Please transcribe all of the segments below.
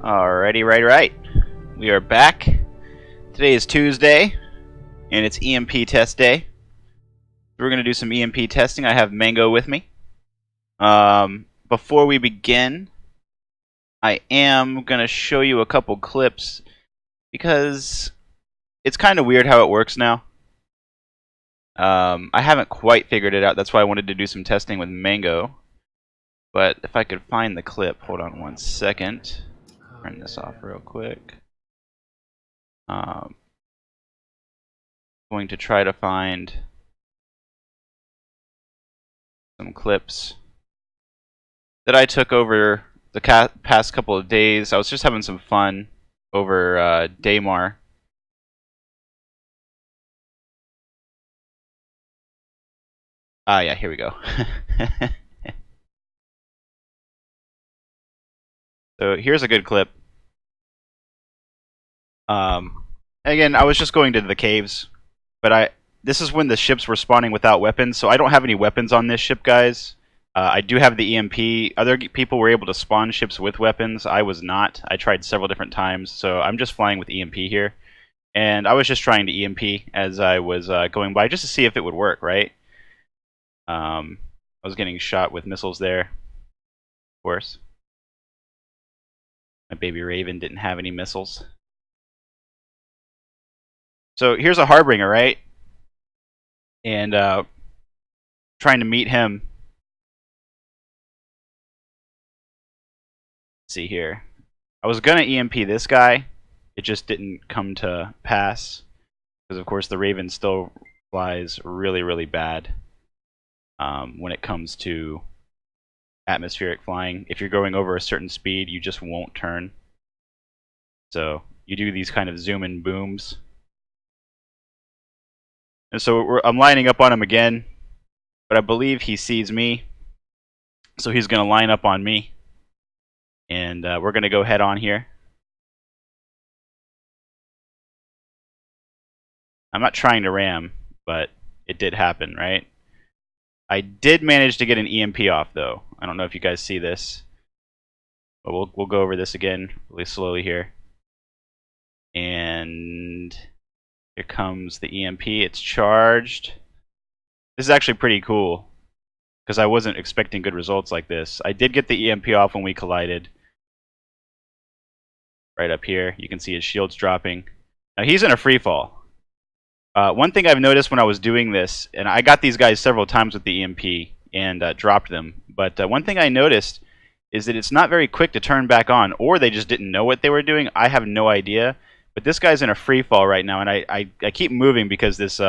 Alrighty, right. We are back. Today is Tuesday, and it's EMP test day. We're going to do some EMP testing. I have Mango with me. Before we begin, I am going to show you a couple clips because it's kind of weird how it works now. I haven't quite figured it out. That's why I wanted to do some testing with Mango. But if I could find the clip, hold on one second. Turn this off real quick. Going to try to find some clips that I took over the past couple of days. I was just having some fun over Daymar. Yeah, here we go. So here's a good clip. Again, I was just going to the caves, but this is when the ships were spawning without weapons, so I don't have any weapons on this ship, guys. I do have the EMP. Other people were able to spawn ships with weapons. I was not. I tried several different times, so I'm just flying with EMP here. And I was just trying to EMP as I was going by, just to see if it would work, right? I was getting shot with missiles there, of course. My baby Raven didn't have any missiles. So here's a Harbinger, right? And trying to meet him. Let's see here. I was gonna EMP this guy. It just didn't come to pass because, of course, the Raven still flies really bad when it comes to atmospheric flying. If you're going over a certain speed, you just won't turn. So you do these kind of zoom in booms. And so I'm lining up on him again, but I believe he sees me, so he's going to line up on me. And we're going to go head on here. I'm not trying to ram, but it did happen, right? I did manage to get an EMP off, though. I don't know if you guys see this, but we'll go over this again really slowly here. And here comes the EMP. It's charged. This is actually pretty cool because I wasn't expecting good results like this. I did get the EMP off when we collided. Right up here, you can see his shield's dropping. Now he's in a free fall. One thing I've noticed when I was doing this, and I got these guys several times with the EMP and dropped them, but one thing I noticed is that it's not very quick to turn back on, or they just didn't know what they were doing. I have no idea. But this guy's in a free fall right now, and I keep moving because this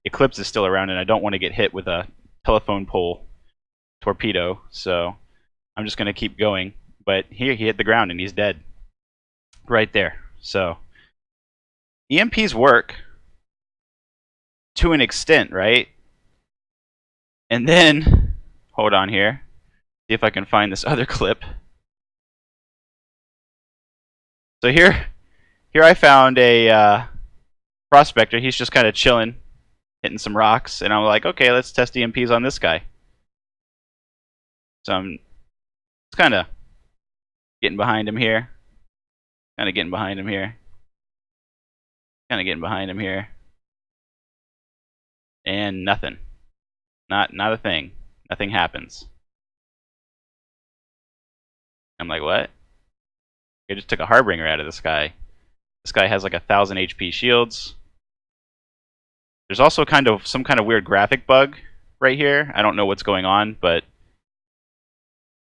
Eclipse is still around, and I don't want to get hit with a telephone pole torpedo. So I'm just going to keep going. But here, he hit the ground, and he's dead. Right there. So EMPs work to an extent, right? And then, hold on here. See if I can find this other clip. So here I found a prospector. He's just kind of chilling, hitting some rocks, and I'm like, okay, let's test EMPs on this guy. So I'm just kind of getting behind him here. Kind of getting behind him here. Kind of getting behind him here. And nothing. Not a thing. Nothing happens. I'm like, what? I just took a Harbinger out of this guy. This guy has like 1,000 HP shields. There's also some kind of weird graphic bug right here. I don't know what's going on, but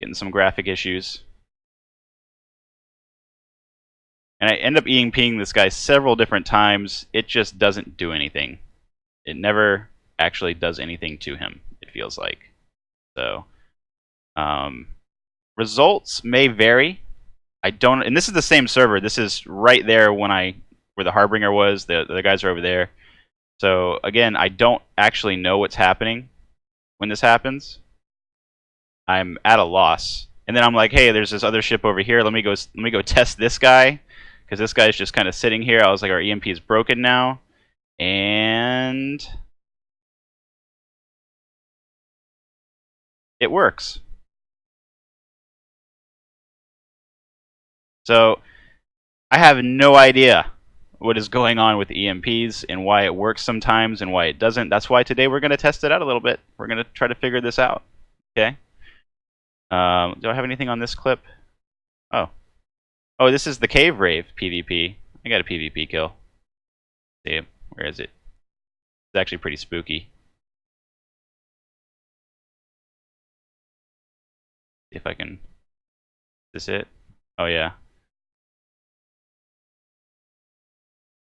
getting some graphic issues. And I end up EMPing this guy several different times. It just doesn't do anything. It never actually does anything to him, it feels like. So, results may vary. I don't, and this is the same server. This is right there where the Harbinger was. The guys are over there. So again, I don't actually know what's happening when this happens. I'm at a loss. And then I'm like, hey, there's this other ship over here. Let me go test this guy, because this guy's just kind of sitting here. I was like, our EMP is broken now, and it works. So I have no idea what is going on with EMPs and why it works sometimes and why it doesn't. That's why today we're going to test it out a little bit. We're going to try to figure this out. Okay. Do I have anything on this clip? Oh. Oh, this is the Cave Rave PvP. I got a PvP kill. See, where is it? It's actually pretty spooky. See if I can... Is this it? Oh, yeah.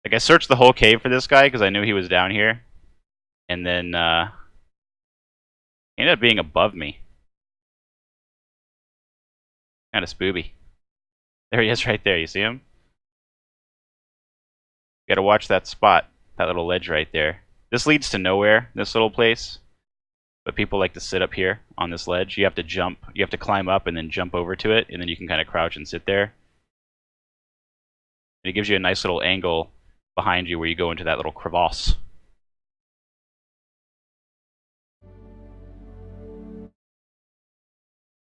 Like, I searched the whole cave for this guy because I knew he was down here. And then, he ended up being above me. Kind of spooky. There he is right there. You see him? You gotta watch that spot. That little ledge right there. This leads to nowhere, this little place. But people like to sit up here on this ledge. You have to jump. You have to climb up and then jump over to it. And then you can kind of crouch and sit there. And it gives you a nice little angle behind you where you go into that little crevasse.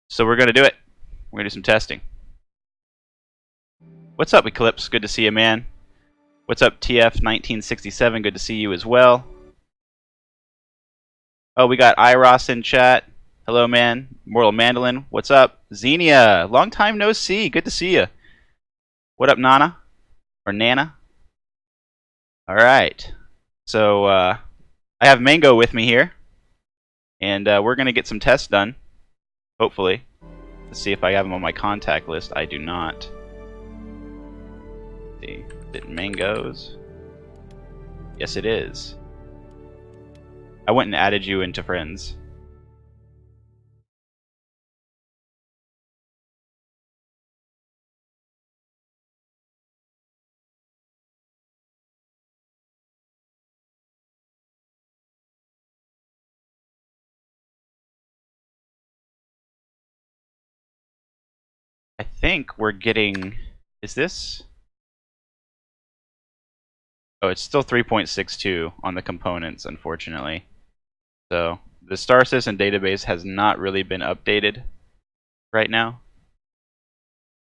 So we're going to do it. We're going to do some testing. What's up, Eclipse? Good to see you, man. What's up, TF1967? Good to see you as well. Oh, we got Iros in chat. Hello, man. Mortal Mandolin. What's up? Xenia. Long time no see. Good to see you. What up, Nana? Or Nana? Alright. So, I have Mango with me here. And we're going to get some tests done. Hopefully. Let's see if I have him on my contact list. I do not. Let's see. Is it Mango's? Yes, it is. I went and added you into friends. I think we're getting... Is this... Oh, it's still 3.62 on the components, unfortunately. So, the Star Citizen database has not really been updated right now.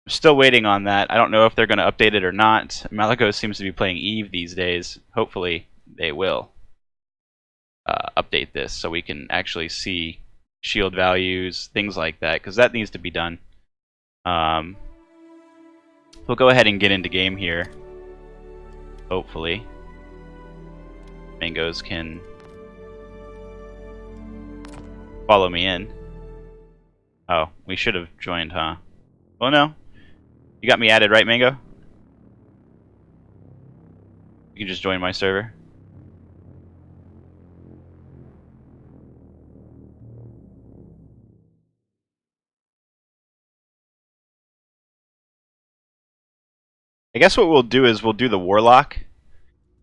I'm still waiting on that. I don't know if they're going to update it or not. Malagos seems to be playing Eve these days. Hopefully, they will update this so we can actually see shield values, things like that, because that needs to be done. We'll go ahead and get into game here. Hopefully. Mangoes can follow me in. Oh, we should have joined, huh? Oh no. You got me added, right, Mango? You can just join my server. I guess what we'll do is we'll do the Warlock.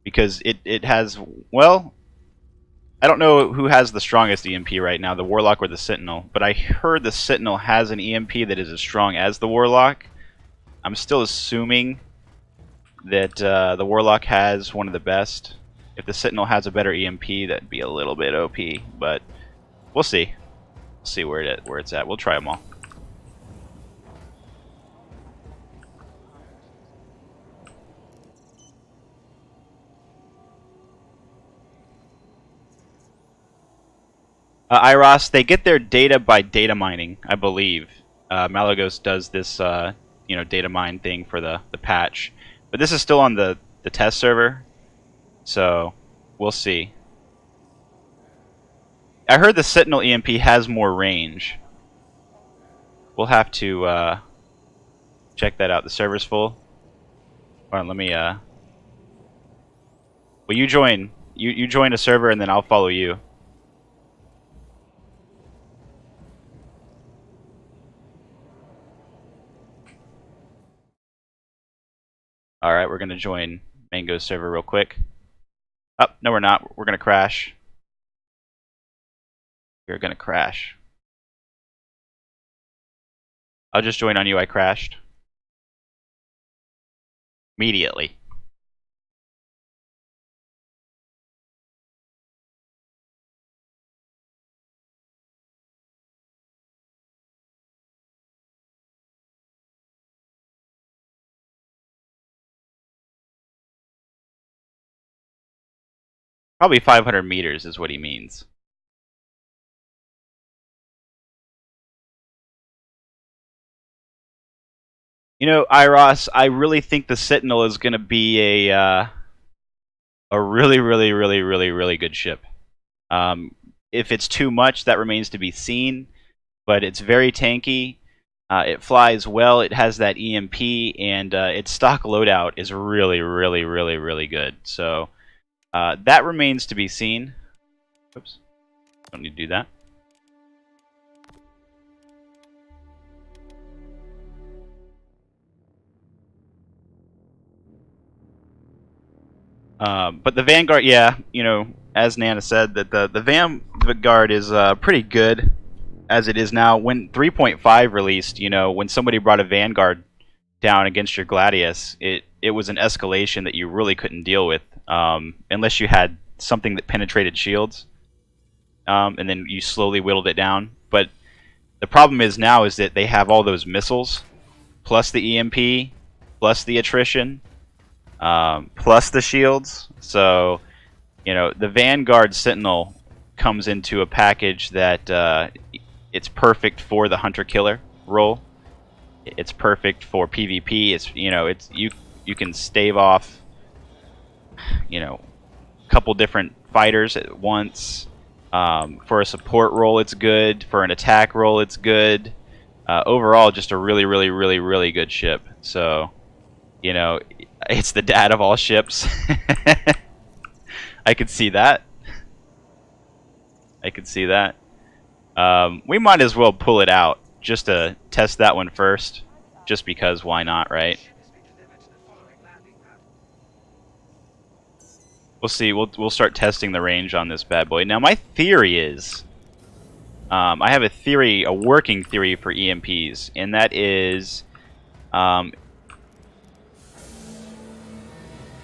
Because it has, well, I don't know who has the strongest EMP right now, the Warlock or the Sentinel. But I heard the Sentinel has an EMP that is as strong as the Warlock. I'm still assuming that the Warlock has one of the best. If the Sentinel has a better EMP, that'd be a little bit OP. But we'll see. We'll see where it's at. We'll try them all. Iros, they get their data by data mining, I believe. Malagos does this, data mine thing for the patch. But this is still on the test server, so we'll see. I heard the Sentinel EMP has more range. We'll have to check that out. The server's full. Hold on, let me... Well, you join. You join a server, and then I'll follow you. Alright, we're going to join Mango's server real quick. Oh, no we're not. We're going to crash. We're going to crash. I'll just join on you. I crashed. Immediately. Probably 500 meters is what he means. You know, Iros, I really think the Sentinel is going to be a really, really, really, really, really good ship. If it's too much, that remains to be seen. But it's very tanky. It flies well. It has that EMP, and its stock loadout is really, really, really, really good. So that remains to be seen. Oops, don't need to do that. But the Vanguard, yeah, you know, as Nana said, that the Vanguard is pretty good as it is now. When 3.5 released, you know, when somebody brought a Vanguard down against your Gladius, it was an escalation that you really couldn't deal with unless you had something that penetrated shields, and then you slowly whittled it down. But the problem is now is that they have all those missiles, plus the EMP, plus the attrition, plus the shields. So, you know, the Vanguard Sentinel comes into a package that it's perfect for the hunter-killer role. It's perfect for PvP. It's, you know, it's you can stave off, you know, a couple different fighters at once. For a support role, it's good. For an attack role, it's good. Overall, just a really, really, really, really good ship. So, you know, it's the dad of all ships. I could see that. I could see that. We might as well pull it out just to test that one first. Just because, why not, right? We'll see. We'll start testing the range on this bad boy. Now, my theory is, I have a theory, a working theory for EMPs, and that is,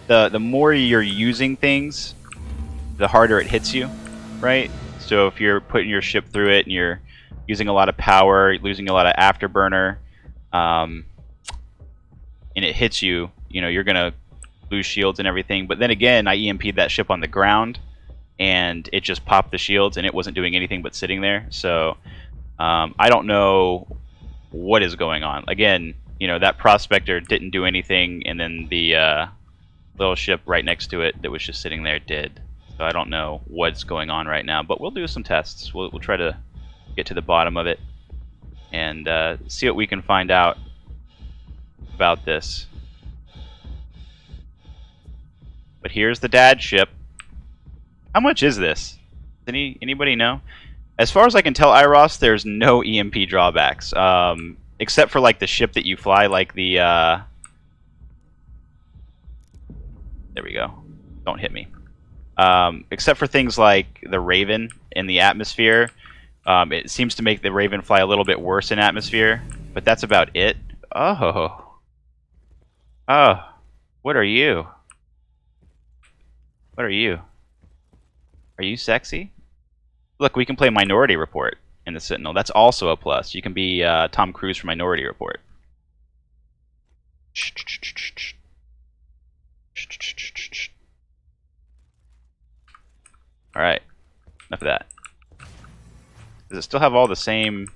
the more you're using things, the harder it hits you, right? So if you're putting your ship through it and you're using a lot of power, losing a lot of afterburner, and it hits you, you know, you're gonna lose shields and everything. But then again, I EMP'd that ship on the ground, and it just popped the shields, and it wasn't doing anything but sitting there. So I don't know what is going on. Again, you know, that prospector didn't do anything, and then the little ship right next to it that was just sitting there did. So I don't know what's going on right now, but we'll do some tests. We'll try to get to the bottom of it and see what we can find out about this. But here's the dad ship. How much is this? Does anybody know? As far as I can tell, Iros, there's no EMP drawbacks, except for like the ship that you fly, like the. There we go. Don't hit me. Except for things like the Raven in the atmosphere. It seems to make the Raven fly a little bit worse in atmosphere, but that's about it. Oh. Oh. What are you? What are you? Are you sexy? Look, we can play Minority Report in the Sentinel. That's also a plus. You can be Tom Cruise from Minority Report. Alright. Enough of that. Does it still have all the same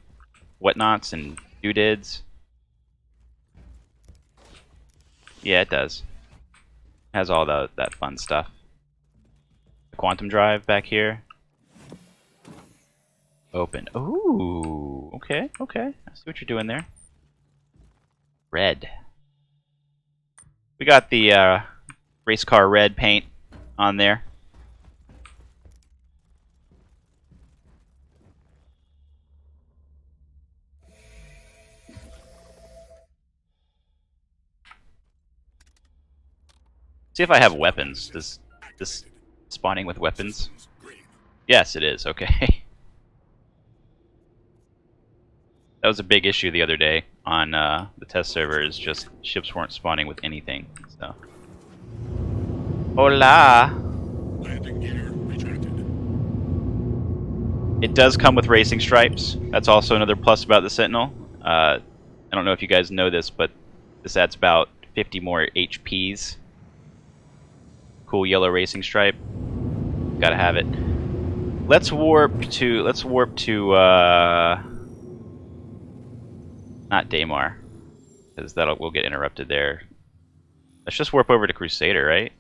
whatnots and doodads? Yeah, it does. It has all that fun stuff. The quantum drive back here. Open. Ooh, okay, okay. I see what you're doing there. Red. We got the race car red paint on there. See if I have weapons. Does this spawning with weapons? Yes, it is. Okay. That was a big issue the other day on the test servers. Just ships weren't spawning with anything. So. Hola. Landing gear retracted. It does come with racing stripes. That's also another plus about the Sentinel. I don't know if you guys know this, but this adds about 50 more HPs. Cool yellow racing stripe. gotta have it. Let's warp to not Daymar, because we'll get interrupted there. Let's just warp over to Crusader, right?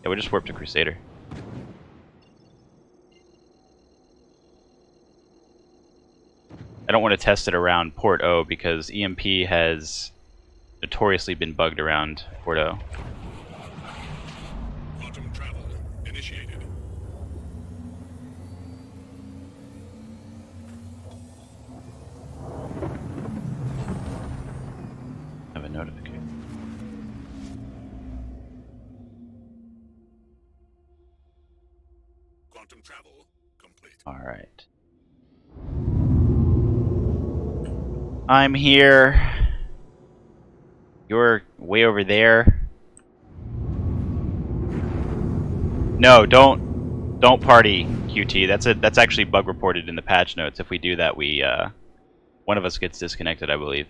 Yeah, we'll just warp to Crusader. I don't want to test it around Port O because EMP has notoriously been bugged around Port O. Quantum travel initiated. Have a notification. Quantum travel complete. All right. I'm here. You're way over there. No, don't party, QT. That's actually bug reported in the patch notes. If we do that, we one of us gets disconnected, I believe.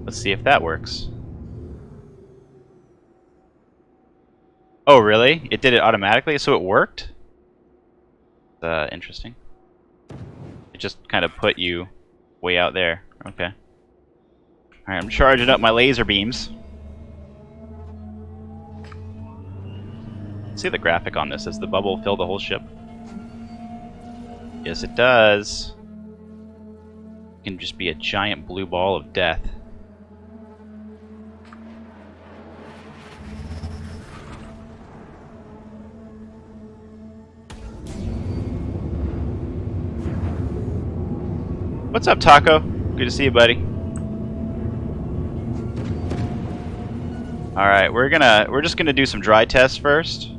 Let's see if that works. Oh, really? It did it automatically, so it worked? Interesting. It just kind of put you way out there. Okay. Alright, I'm charging up my laser beams. See the graphic on this. Does the bubble fill the whole ship? Yes, it does. It can just be a giant blue ball of death. What's up, Taco? Good to see you, buddy. Alright, we're just gonna do some dry tests first.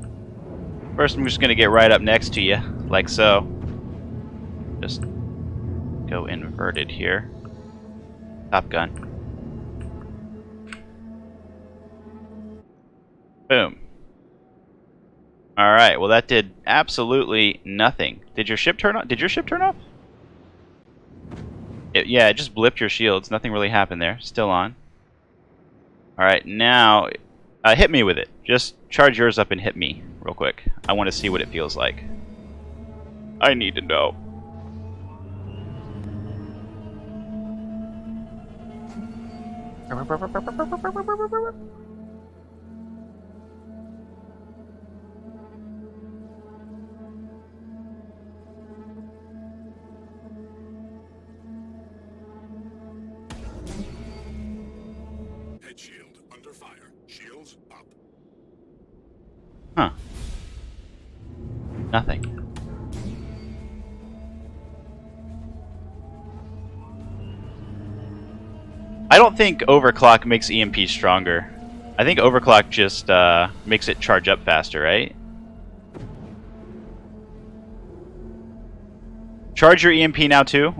First, I'm just gonna get right up next to you, like so. Just go inverted here. Top Gun. Boom. Alright, well that did absolutely nothing. Did your ship turn off? Did your ship turn off? Yeah, it just blipped your shields. Nothing really happened there. Still on. Alright, now hit me with it. Just charge yours up and hit me real quick. I want to see what it feels like. I need to know. Head shield under fire. Shields up. Huh. Nothing. I don't think overclock makes EMP stronger. I think overclock just makes it charge up faster, right? Charge your EMP now too.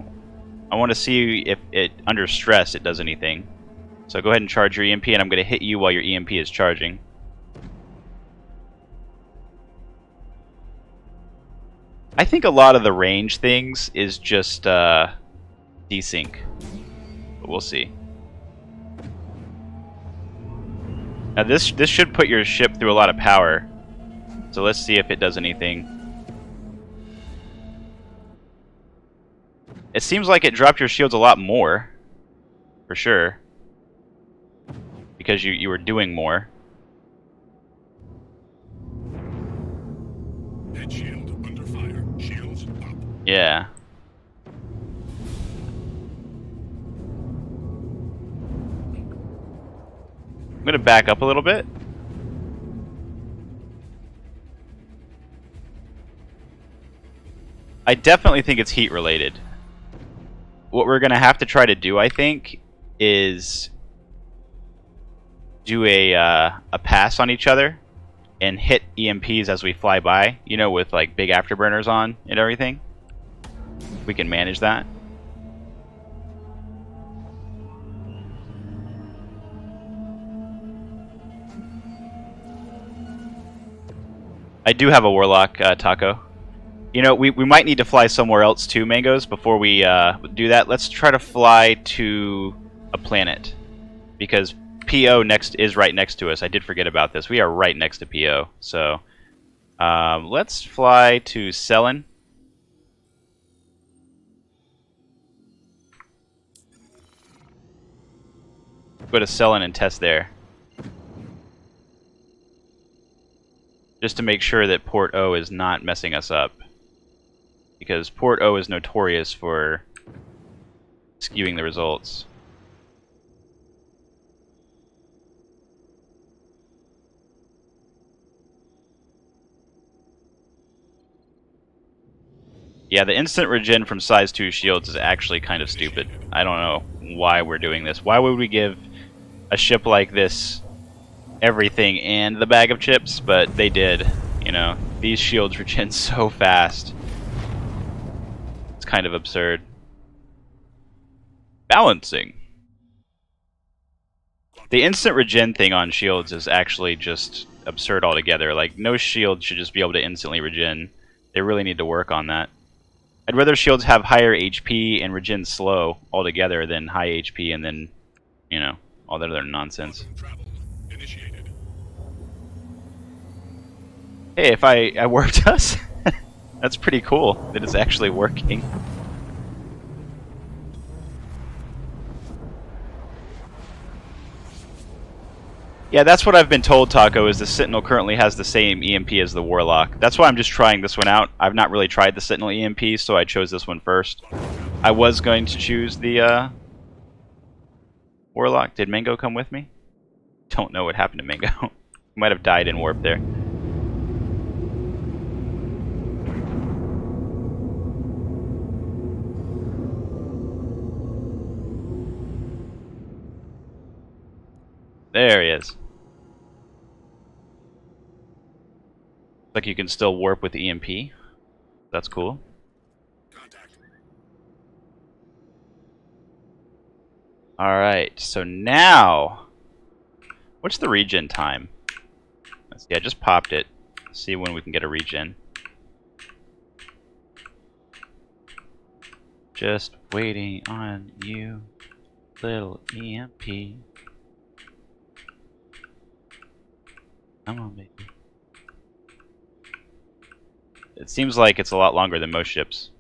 I want to see if it under stress it does anything. So go ahead and charge your EMP, and I'm going to hit you while your EMP is charging. I think a lot of the range things is just desync, but we'll see. Now this should put your ship through a lot of power, so let's see if it does anything. It seems like it dropped your shields a lot more, for sure, because you were doing more. Head shield under fire. Shields up. Yeah. I'm gonna back up a little bit. I definitely think it's heat related. What we're gonna have to try to do, I think, is do a pass on each other and hit EMPs as we fly by, you know, with like big afterburners on and everything. We can manage that. I do have a Warlock, Taco. You know, we might need to fly somewhere else too, Mangoes, before we do that. Let's try to fly to a planet. Because PO is right next to us. I did forget about this. We are right next to PO. So, let's fly to Selen. Go to Selen and test there. Just to make sure that Port O is not messing us up. Because Port O is notorious for skewing the results. Yeah, the instant regen from size 2 shields is actually kind of stupid. I don't know why we're doing this. Why would we give a ship like this everything and the bag of chips? But they did, you know. These shields regen so fast. It's kind of absurd. Balancing. The instant regen thing on shields is actually just absurd altogether. Like, no shield should just be able to instantly regen. They really need to work on that. I'd rather shields have higher HP and regen slow altogether than high HP and then, you know, all that other nonsense. Hey, if I worked us, that's pretty cool that it's actually working. Yeah, that's what I've been told, Taco, is the Sentinel currently has the same EMP as the Warlock. That's why I'm just trying this one out. I've not really tried the Sentinel EMP, so I chose this one first. I was going to choose the Warlock. Did Mango come with me? Don't know what happened to Mango. He might have died in warp there. There he is. Like you can still warp with EMP. That's cool. Alright, so now... What's the regen time? Let's see, I just popped it. Let's see when we can get a regen. Just waiting on you, little EMP. Come on, baby. It seems like it's a lot longer than most ships.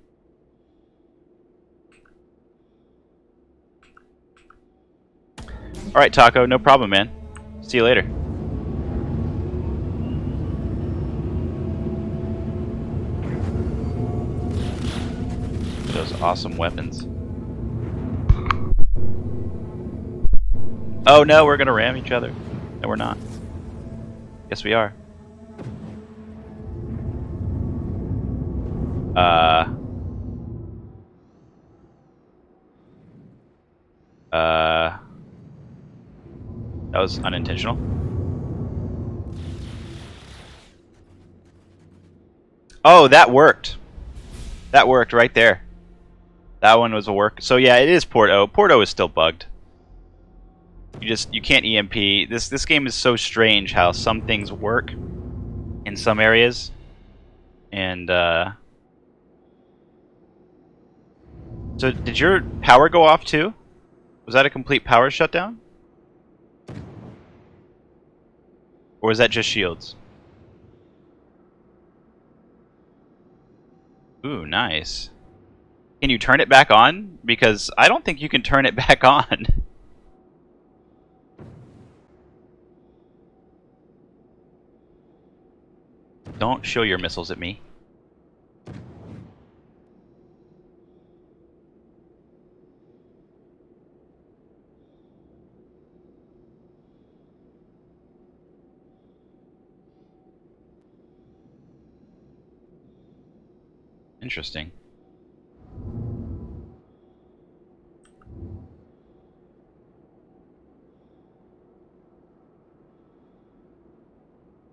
Alright, Taco, no problem, man. See you later. Those awesome weapons. Oh no, we're gonna ram each other. No, we're not. Yes, we are. That was unintentional. Oh, that worked. That worked right there. That one was a work. So yeah, it is Port O. Port O is still bugged. You can't EMP. This game is so strange how some things work in some areas. And so did your power go off too? Was that a complete power shutdown? Or was that just shields? Ooh, nice. Can you turn it back on? Because I don't think you can turn it back on. Don't show your missiles at me. Interesting.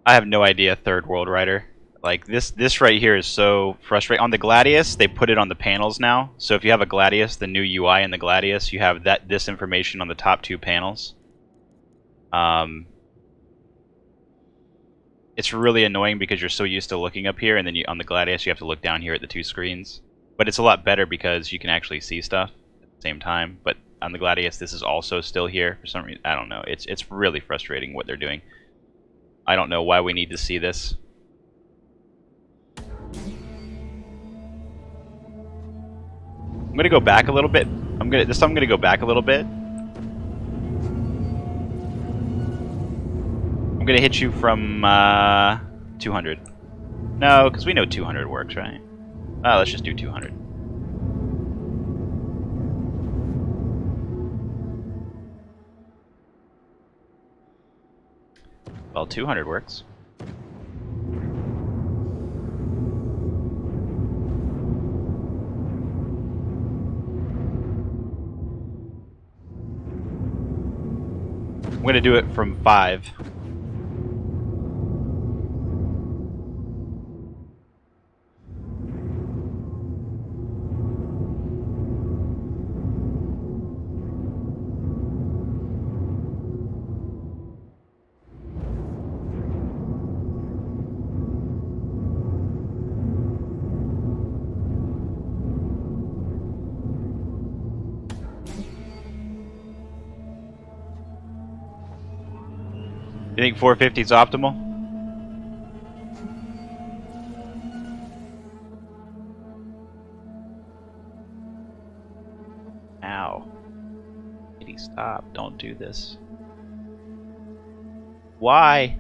I have no idea, Third World Rider. Like, this right here is so frustrating. On the Gladius, they put it on the panels now. So if you have a Gladius, the new UI in the Gladius, you have this information on the top two panels. it's really annoying because you're so used to looking up here, and then on the Gladius you have to look down here at the two screens. But it's a lot better because you can actually see stuff at the same time. But on the Gladius, this is also still here for some reason. I don't know. It's really frustrating what they're doing. I don't know why we need to see this. I'm gonna go back a little bit. This time I'm gonna go back a little bit. I'm gonna hit you from 200. No, because we know 200 works, right? Let's just do 200. Well, 200 works. I'm gonna do it from 5. You think 450 is optimal? Ow. Kitty, stop. Don't do this. Why?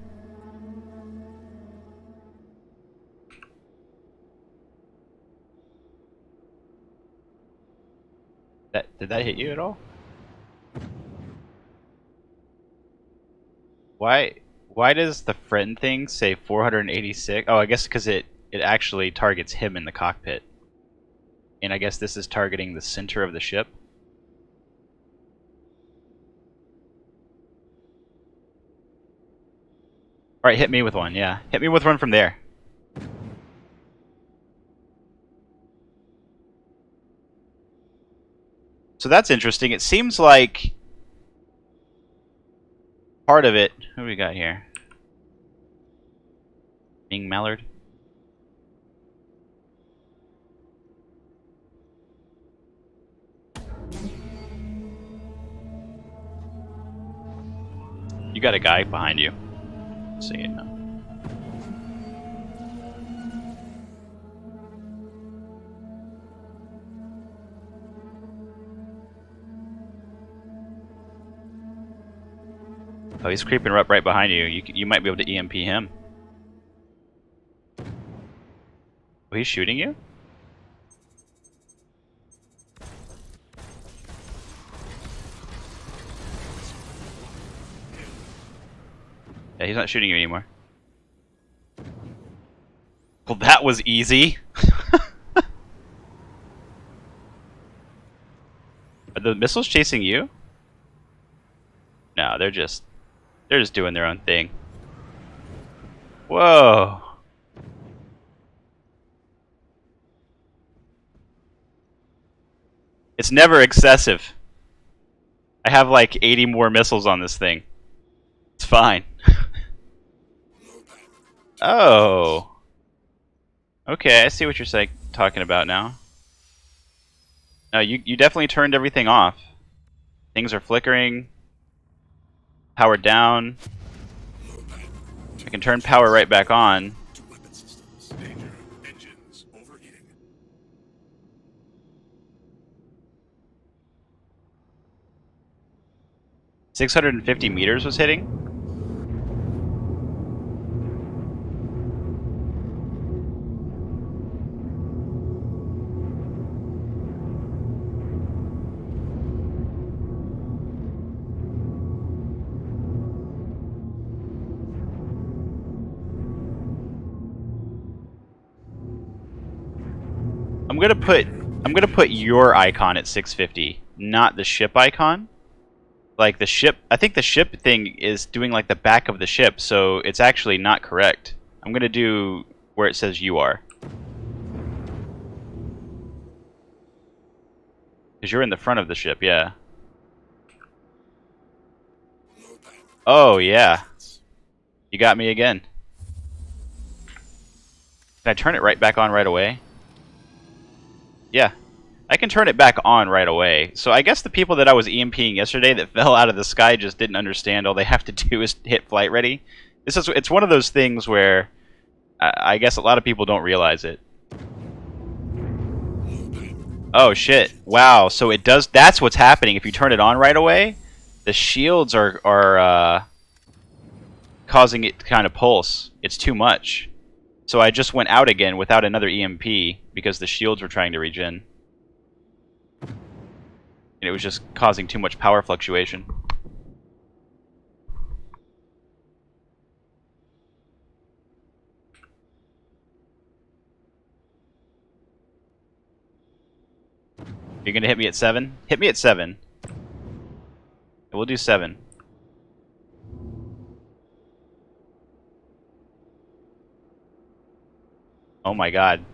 Did that hit you at all? Why does the friend thing say 486? Oh, I guess because it actually targets him in the cockpit. And I guess this is targeting the center of the ship. Alright, hit me with one, yeah. Hit me with one from there. So that's interesting. It seems like part of it... Who do we got here? Ming Mallard? You got a guy behind you. So you know. Oh, he's creeping up right behind you. You might be able to EMP him. Oh, he's shooting you? Yeah, he's not shooting you anymore. Well, that was easy. Are the missiles chasing you? No, they're just doing their own thing. Whoa. It's never excessive. I have like 80 more missiles on this thing. It's fine. Oh. Okay, I see what you're talking about now. No, you definitely turned everything off. Things are flickering. Power down. I can turn power right back on. Weapon systems. Danger. Engines overheating. 650 meters was hitting. I'm gonna put your icon at 650, not the ship icon. Like the ship, I think the ship thing is doing like the back of the ship, so it's actually not correct. I'm gonna do where it says you are. Because you're in the front of the ship, yeah. Oh yeah. You got me again. Can I turn it right back on right away? Yeah. I can turn it back on right away. So I guess the people that I was EMPing yesterday that fell out of the sky just didn't understand all they have to do is hit flight ready. It's one of those things where I guess a lot of people don't realize it. Oh shit. Wow, so it does, that's what's happening. If you turn it on right away, the shields are causing it to kind of pulse. It's too much. So I just went out again without another EMP because the shields were trying to regen. And it was just causing too much power fluctuation. You're gonna hit me at 7? Hit me at 7. We'll do 7. Oh my god.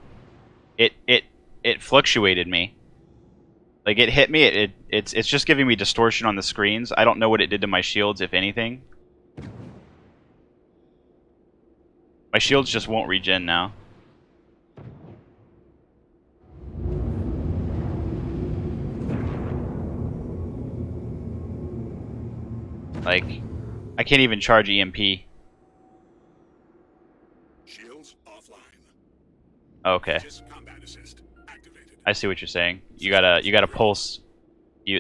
It fluctuated me. Like, it hit me, it's just giving me distortion on the screens. I don't know what it did to my shields, if anything. My shields just won't regen now. Like, I can't even charge EMP. Shields offline. Okay. Combat assist activated. I see what you're saying. You gotta pulse.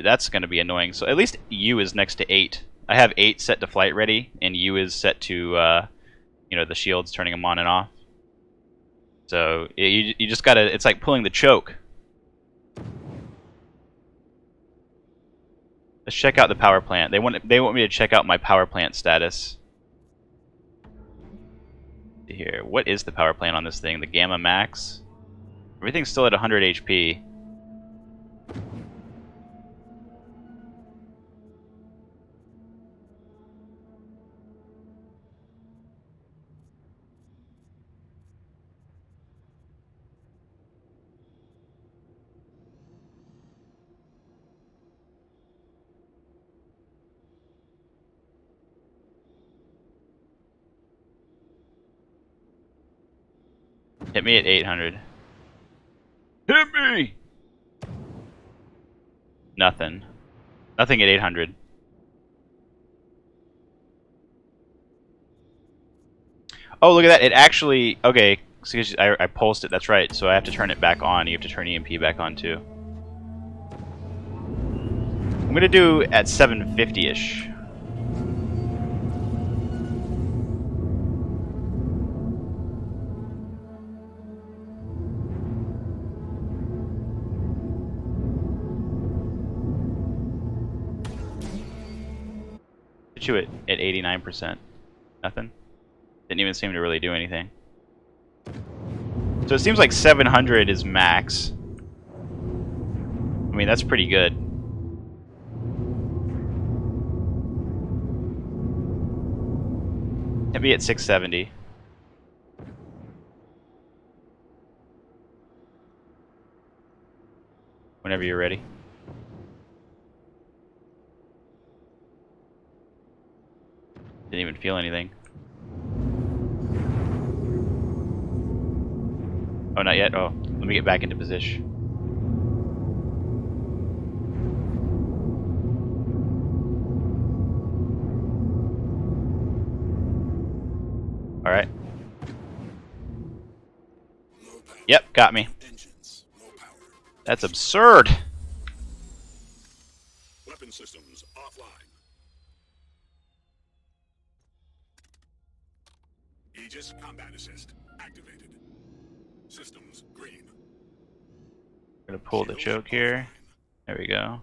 That's gonna be annoying. So at least U is next to 8. I have 8 set to flight ready, and U is set to you know, the shields, turning them on and off. So you just gotta. It's like pulling the choke. Let's check out the power plant. They want me to check out my power plant status. Here, what is the power plant on this thing? The Gamma Max. Everything's still at 100 HP. Hit me at 800. Hit me! Nothing. Nothing at 800. Oh, look at that. It actually... Okay, so I pulsed it. That's right. So I have to turn it back on. You have to turn EMP back on, too. I'm going to do at 750-ish. You at 89%. Nothing? Didn't even seem to really do anything. So it seems like 700 is max. I mean, that's pretty good. Hit me at 670. Whenever you're ready. Didn't even feel anything. Oh, not yet? Oh, let me get back into position. Alright. Yep, got me. That's absurd! Weapon systems offline. Aegis combat assist activated. Systems green. Gonna pull the choke here. There we go.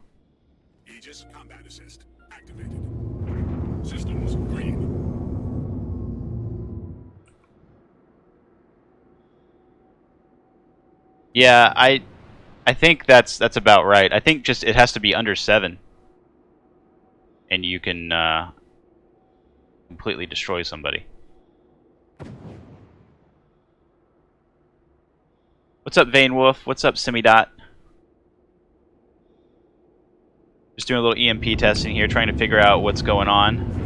Aegis combat assist activated. Systems green. Yeah, I think that's about right. I think just it has to be under 7. And you can completely destroy somebody. What's up, Vane Wolf? What's up, Semidot? Just doing a little EMP testing here, trying to figure out what's going on.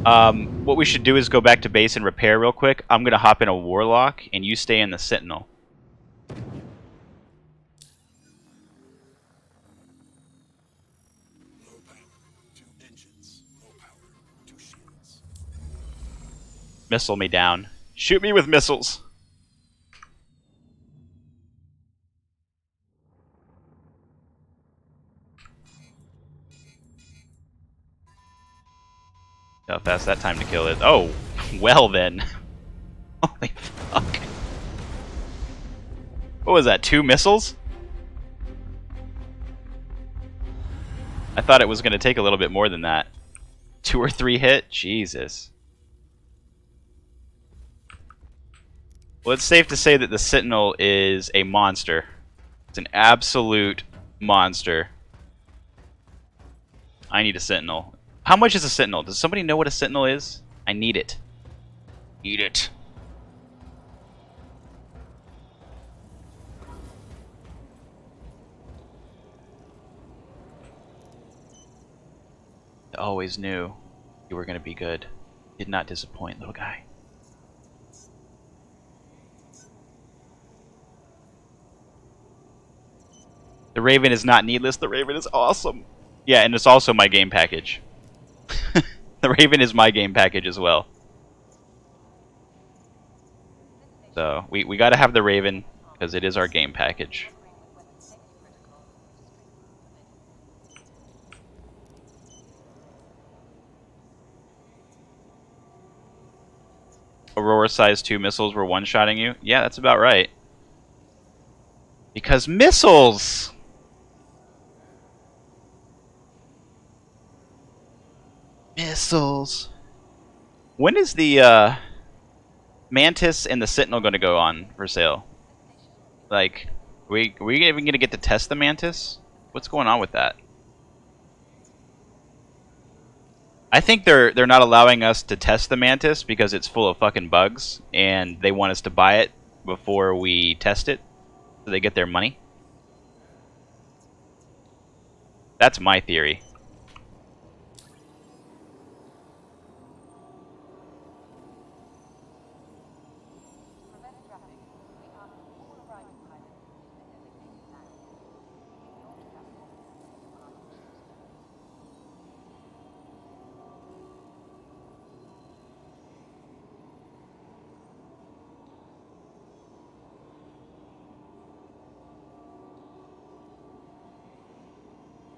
What we should do is go back to base and repair real quick. I'm gonna hop in a Warlock, and you stay in the Sentinel. Low power to engines. Low power to shields. Missile me down. Shoot me with missiles. How fast that time to kill is. Oh, well then. Holy fuck. What was that, 2 missiles? I thought it was going to take a little bit more than that. 2 or 3 hit? Jesus. Well, it's safe to say that the Sentinel is a monster. It's an absolute monster. I need a Sentinel. How much is a Sentinel? Does somebody know what a Sentinel is? I need it. Need it. I always knew you were going to be good. Did not disappoint, little guy. The Raven is not needless. The Raven is awesome. Yeah, and it's also my game package. The Raven is my game package as well. So, we got to have the Raven because it is our game package. Aurora size 2 missiles were one-shotting you? Yeah, that's about right. Because missiles! Missiles. When is the Mantis and the Sentinel going to go on for sale? Like, are we even going to get to test the Mantis? What's going on with that? I think they're not allowing us to test the Mantis because it's full of fucking bugs, and they want us to buy it before we test it, so they get their money. That's my theory.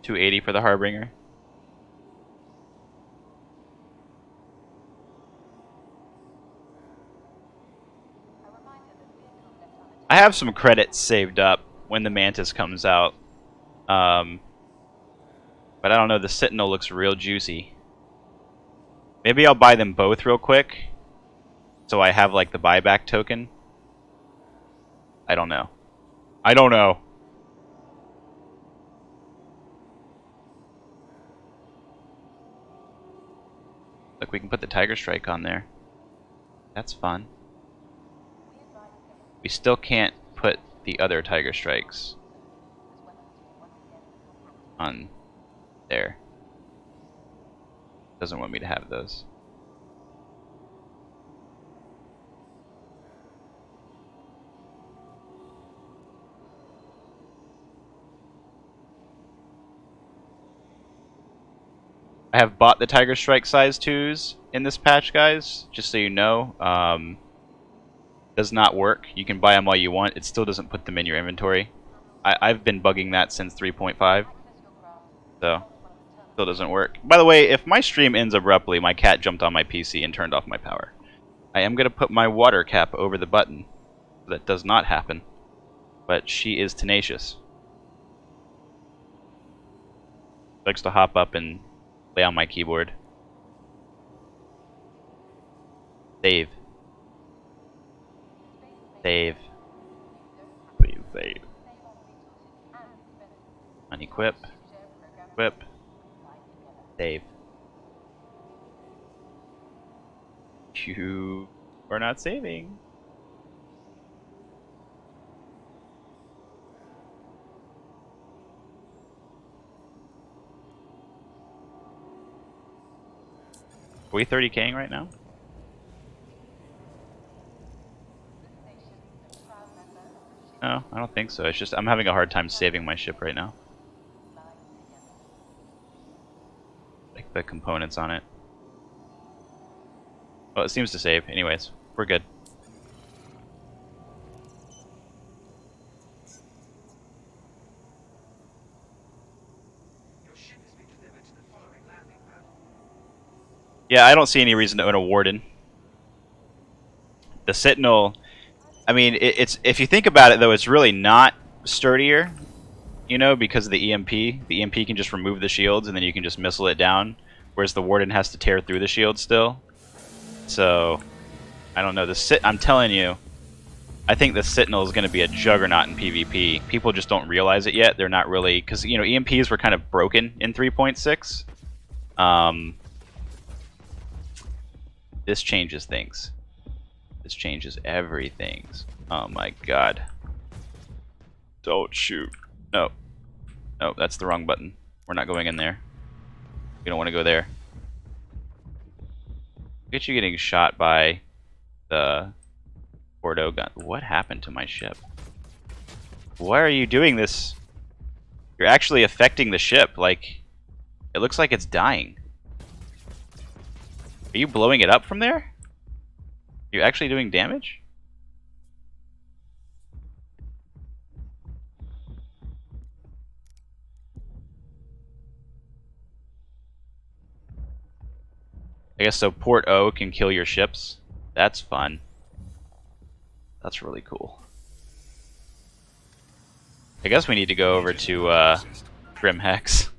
$280 for the Harbinger. I have some credits saved up when the Mantis comes out. But I don't know, the Sentinel looks real juicy. Maybe I'll buy them both real quick, so I have like the buyback token. I don't know. I don't know. Look, we can put the Tiger Strike on there. That's fun. We still can't put the other Tiger Strikes on there. Doesn't want me to have those. I have bought the Tiger Strike size 2s in this patch, guys, just so you know. Does not work. You can buy them all you want. It still doesn't put them in your inventory. I've been bugging that since 3.5. So, still doesn't work. By the way, if my stream ends abruptly, my cat jumped on my PC and turned off my power. I am going to put my water cap over the button. That does not happen. But she is tenacious. Likes to hop up and lay on my keyboard. Save. Save. Please save. Unequip. Equip. Save. You are not saving. Are we 30K'ing right now? No, I don't think so. It's just I'm having a hard time saving my ship right now. Like the components on it. Well, it seems to save. Anyways, we're good. Yeah, I don't see any reason to own a Warden. The Sentinel, I mean, it's if you think about it though, it's really not sturdier, you know, because of the EMP. The EMP can just remove the shields and then you can just missile it down, whereas the Warden has to tear through the shield still. So, I don't know. I'm telling you, I think the Sentinel is going to be a juggernaut in PvP. People just don't realize it yet. They're not really, because you know EMPs were kind of broken in 3.6. This changes things. This changes everything. Oh my god. Don't shoot. No. No, that's the wrong button. We're not going in there. We don't want to go there. Look at you getting shot by the Bordeaux gun. What happened to my ship? Why are you doing this? You're actually affecting the ship. Like, it looks like it's dying. Are you blowing it up from there? You're actually doing damage? I guess so Port O can kill your ships. That's fun. That's really cool. I guess we need to go over to Grim Hex.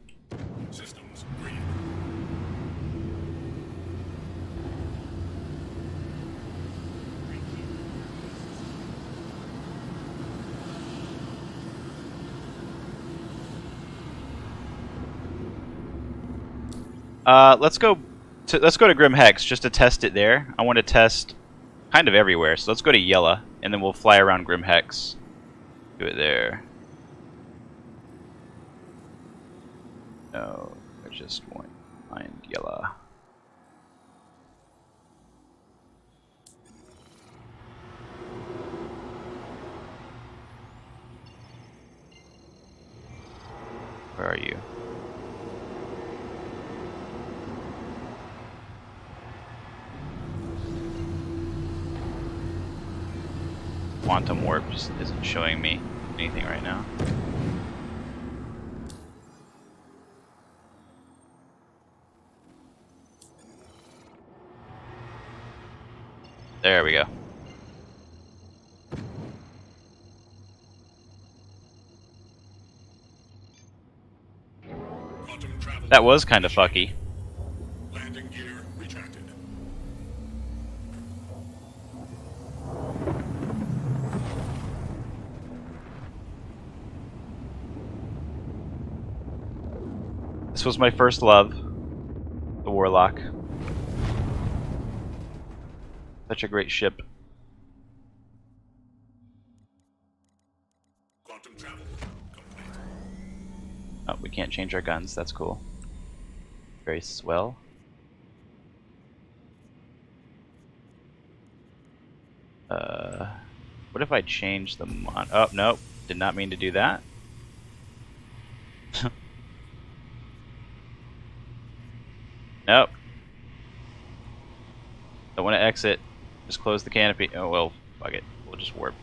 Systems green. Let's go to Grim Hex just to test it there. I want to test kind of everywhere. So let's go to Yella and then we'll fly around Grim Hex. Do it there. No, I just want to find Yella. Where are you? Quantum Warp just isn't showing me anything right now. There we go. Quantum travel. That was kind of fucky. Landing gear retracted. This was my first love, the Warlock. Such a great ship. Quantum travel complete. Oh, we can't change our guns. That's cool. Very swell. What if I change the mon- Oh, no. Did not mean to do that. Nope. Don't want to exit. Just close the canopy. Oh, well, fuck it. We'll just warp.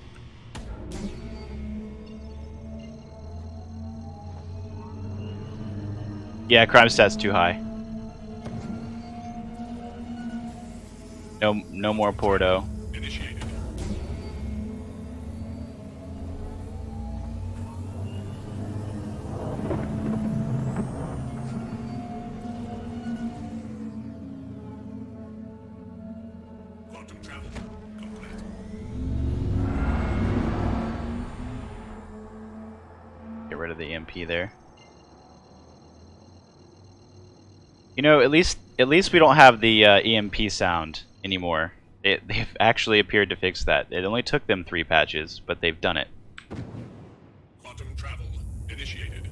Yeah, crime stat's too high. No more Porto. Initiated. Quantum travel complete. Get rid of the EMP there. You know, at least we don't have the EMP sound anymore. They've actually appeared to fix that. It only took them 3 patches, but they've done it. Quantum travel initiated.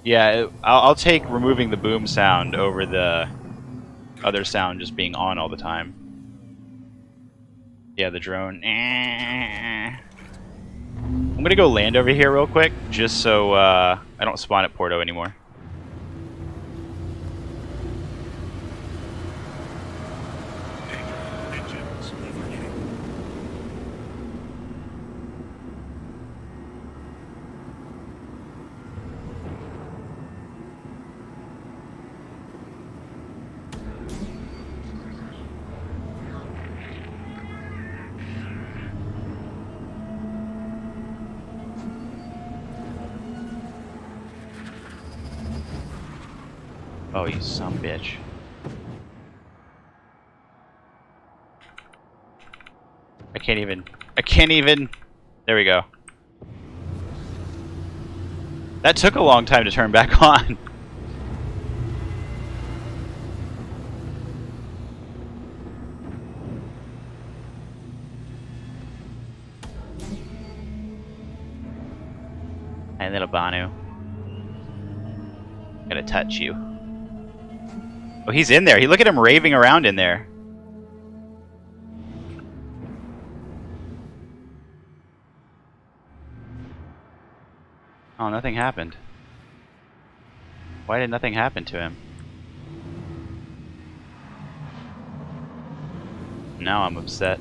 Yeah, I'll take removing the boom sound over the other sound just being on all the time. Yeah, the drone. I'm gonna go land over here real quick, just so I don't spawn at Porto anymore. Engines overheating. Oh, you some bitch. I can't even. There we go. That took a long time to turn back on. Hey, little Banu. Gotta touch you. Oh, he's in there. Look at him raving around in there. Oh, nothing happened. Why did nothing happen to him? Now I'm upset.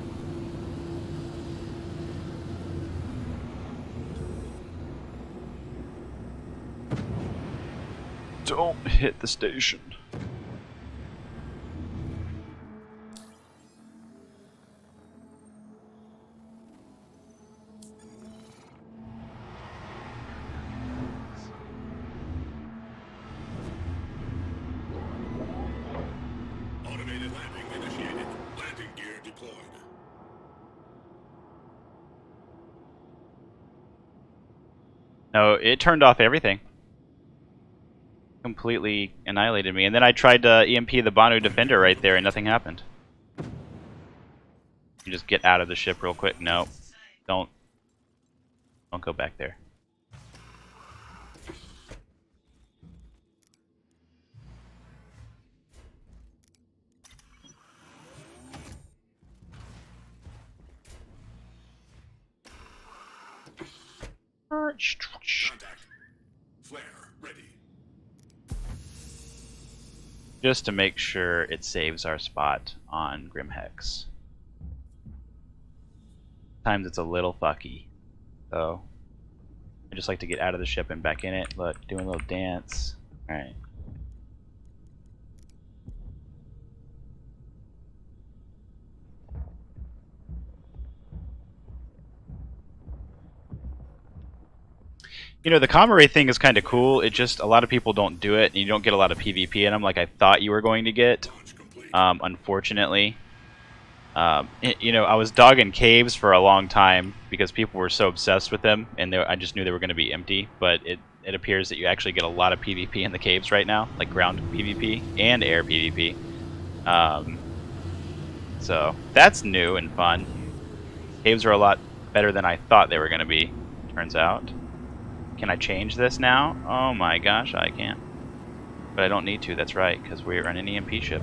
Don't hit the station. Automated landing initiated. Landing gear deployed. No, it turned off everything. Completely annihilated me. And then I tried to EMP the Banu Defender right there and nothing happened. You just get out of the ship real quick. No. Don't go back there. Contact. Flare ready. Just to make sure it saves our spot on Grimhex. Sometimes it's a little fucky. So I just like to get out of the ship and back in it. Look, doing a little dance. Alright. You know, the Comrade thing is kind of cool. It just, a lot of people don't do it, and you don't get a lot of PvP in them like I thought you were going to get, Launch complete. unfortunately. You know, I was dogging caves for a long time because people were so obsessed with them, and I just knew they were going to be empty, but it appears that you actually get a lot of PvP in the caves right now, like ground PvP and air PvP. So that's new and fun. Caves are a lot better than I thought they were going to be, turns out. Can I change this now? Oh my gosh, I can't. But I don't need to, that's right, because we're on an EMP ship.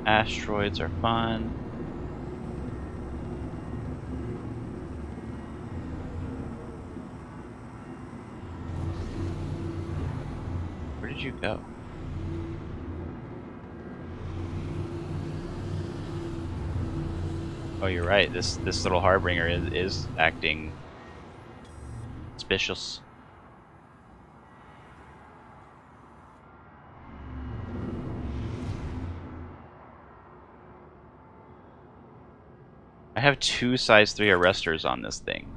Asteroids are fun. Where did you go? Oh, you're right. This little harbinger is acting suspicious. I have 2 size 3 arresters on this thing.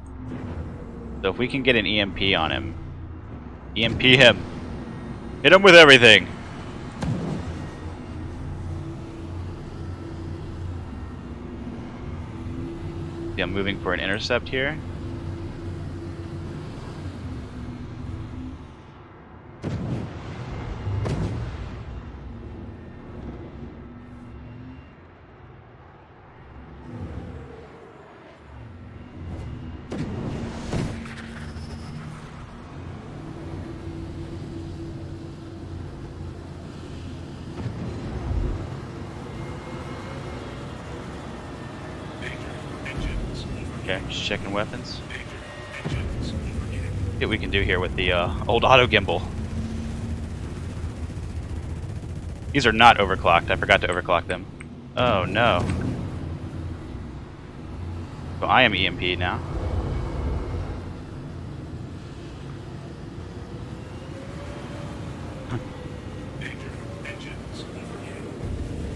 So if we can get an EMP on him, EMP him. Hit him with everything. Yeah, I'm moving for an intercept here. Okay, just checking weapons. See what we can do here with the old auto gimbal. These are not overclocked. I forgot to overclock them. Oh no. So I am EMP now.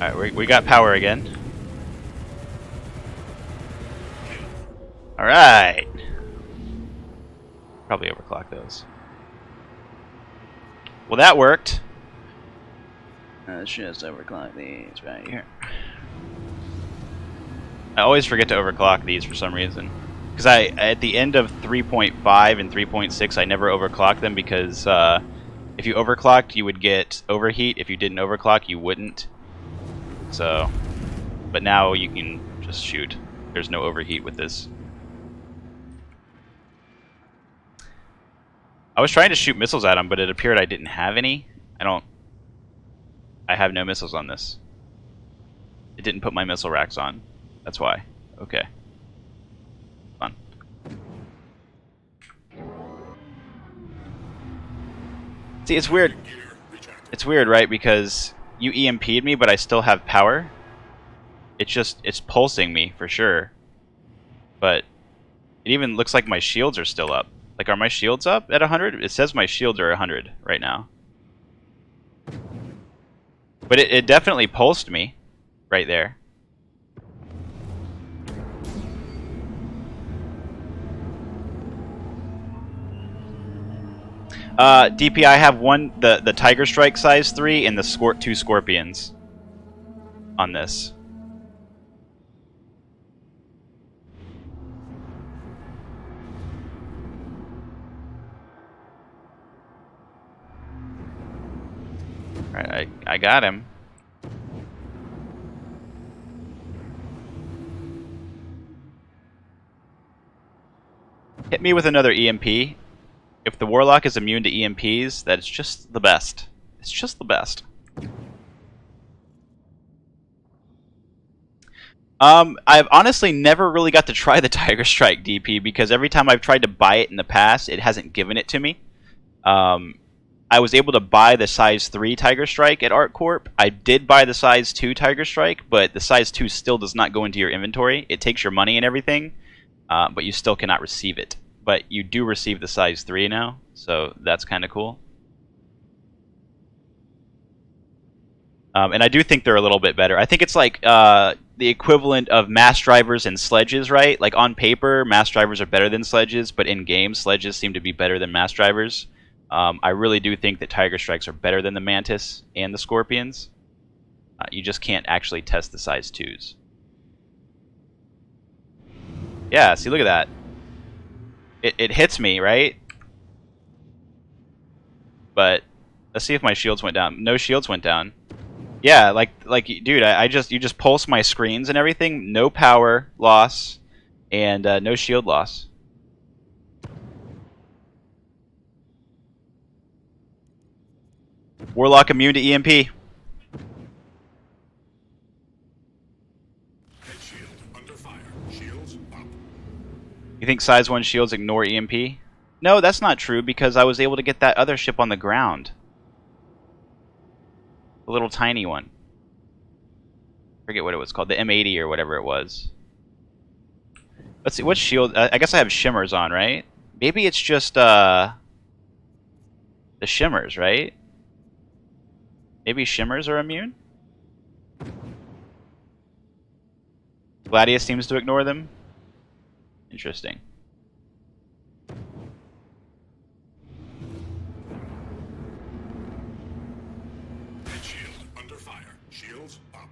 Alright, we got power again. Alright. Probably overclock those. Well, that worked. Let's just overclock these right here. I always forget to overclock these for some reason. Because at the end of 3.5 and 3.6, I never overclocked them because if you overclocked, you would get overheat. If you didn't overclock, you wouldn't. So, but now you can just shoot. There's no overheat with this. I was trying to shoot missiles at him, but it appeared I didn't have any. I have no missiles on this. It didn't put my missile racks on. That's why. Okay. Fun. See, it's weird. It's weird, right? Because you EMP'd me, but I still have power. It's pulsing me for sure. But it even looks like my shields are still up. Like, are my shields up at 100? It says my shields are 100 right now. But it definitely pulsed me right there. DP, I have the Tiger Strike size 3 and the 2 Scorpions on this. Alright, I got him. Hit me with another EMP. If the Warlock is immune to EMPs, that's just the best. It's just the best. I've honestly never really got to try the Tiger Strike DP because every time I've tried to buy it in the past, it hasn't given it to me. I was able to buy the size 3 Tiger Strike at ArtCorp. I did buy the size 2 Tiger Strike, but the size 2 still does not go into your inventory. It takes your money and everything, but you still cannot receive it. But you do receive the size 3 now, so that's kind of cool. And I do think they're a little bit better. I think it's like the equivalent of mass drivers and sledges, right? Like on paper, mass drivers are better than sledges, but in game, sledges seem to be better than mass drivers. I really do think that Tiger Strikes are better than the Mantis and the Scorpions. You just can't actually test the size 2s. Yeah, see, look at that. It hits me, right? But let's see if my shields went down. No shields went down. Yeah, like dude, you just pulse my screens and everything. No power loss and no shield loss. Warlock immune to EMP. Head shield under fire. Shields up. You think size 1 shields ignore EMP? No, that's not true because I was able to get that other ship on the ground. The little tiny one. I forget what it was called. The M80 or whatever it was. Let's see, what shield? I guess I have shimmers on, right? Maybe it's just the shimmers, right? Maybe shimmers are immune? Gladius seems to ignore them. Interesting. Head shield under fire. Shields up.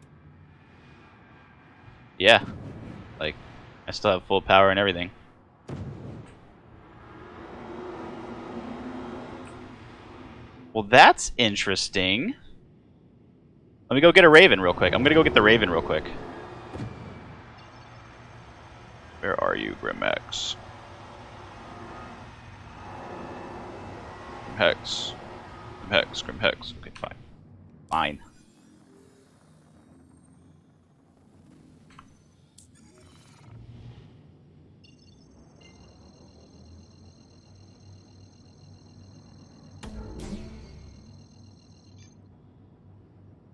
Yeah. Like, I I still have full power and everything. Well, that's interesting. Let me go get a Raven real quick. I'm gonna go get the Raven real quick. Where are you, Grimhex? Grimhex. Grimhex, Grimhex. Okay, fine. Fine.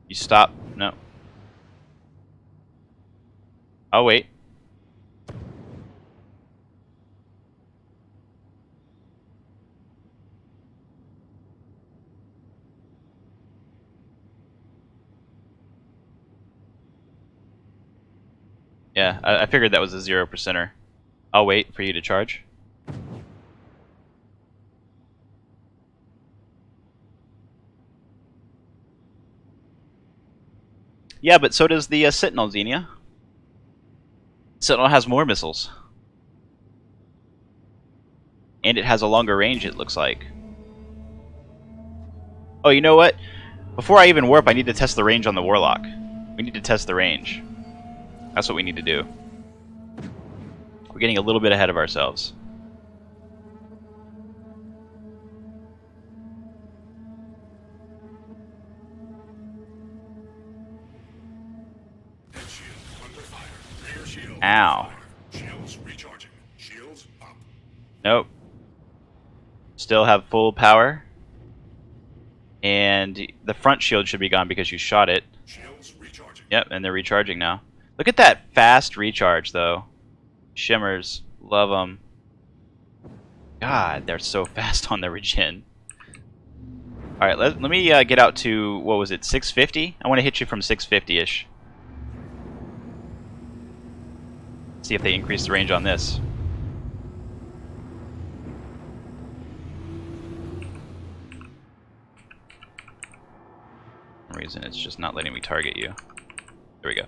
You stop. No. Oh, wait. Yeah, I figured that was a 0%er. I'll wait for you to charge. Yeah, but so does the Sentinel, Xenia. Sentinel has more missiles. And it has a longer range, it looks like. Oh, you know what? Before I even warp, I need to test the range on the Warlock. We need to test the range. That's what we need to do. We're getting a little bit ahead of ourselves. Head shield under fire. Rear shield. Ow. Shields recharging. Shields up. Nope. Still have full power. And the front shield should be gone because you shot it. Shields recharging. Yep, and they're recharging now. Look at that fast recharge, though. Shimmers. Love them. God, they're so fast on the regen. Alright, let me get out to, what was it, 650? I want to hit you from 650-ish. See if they increase the range on this. For some reason, it's just not letting me target you. There we go.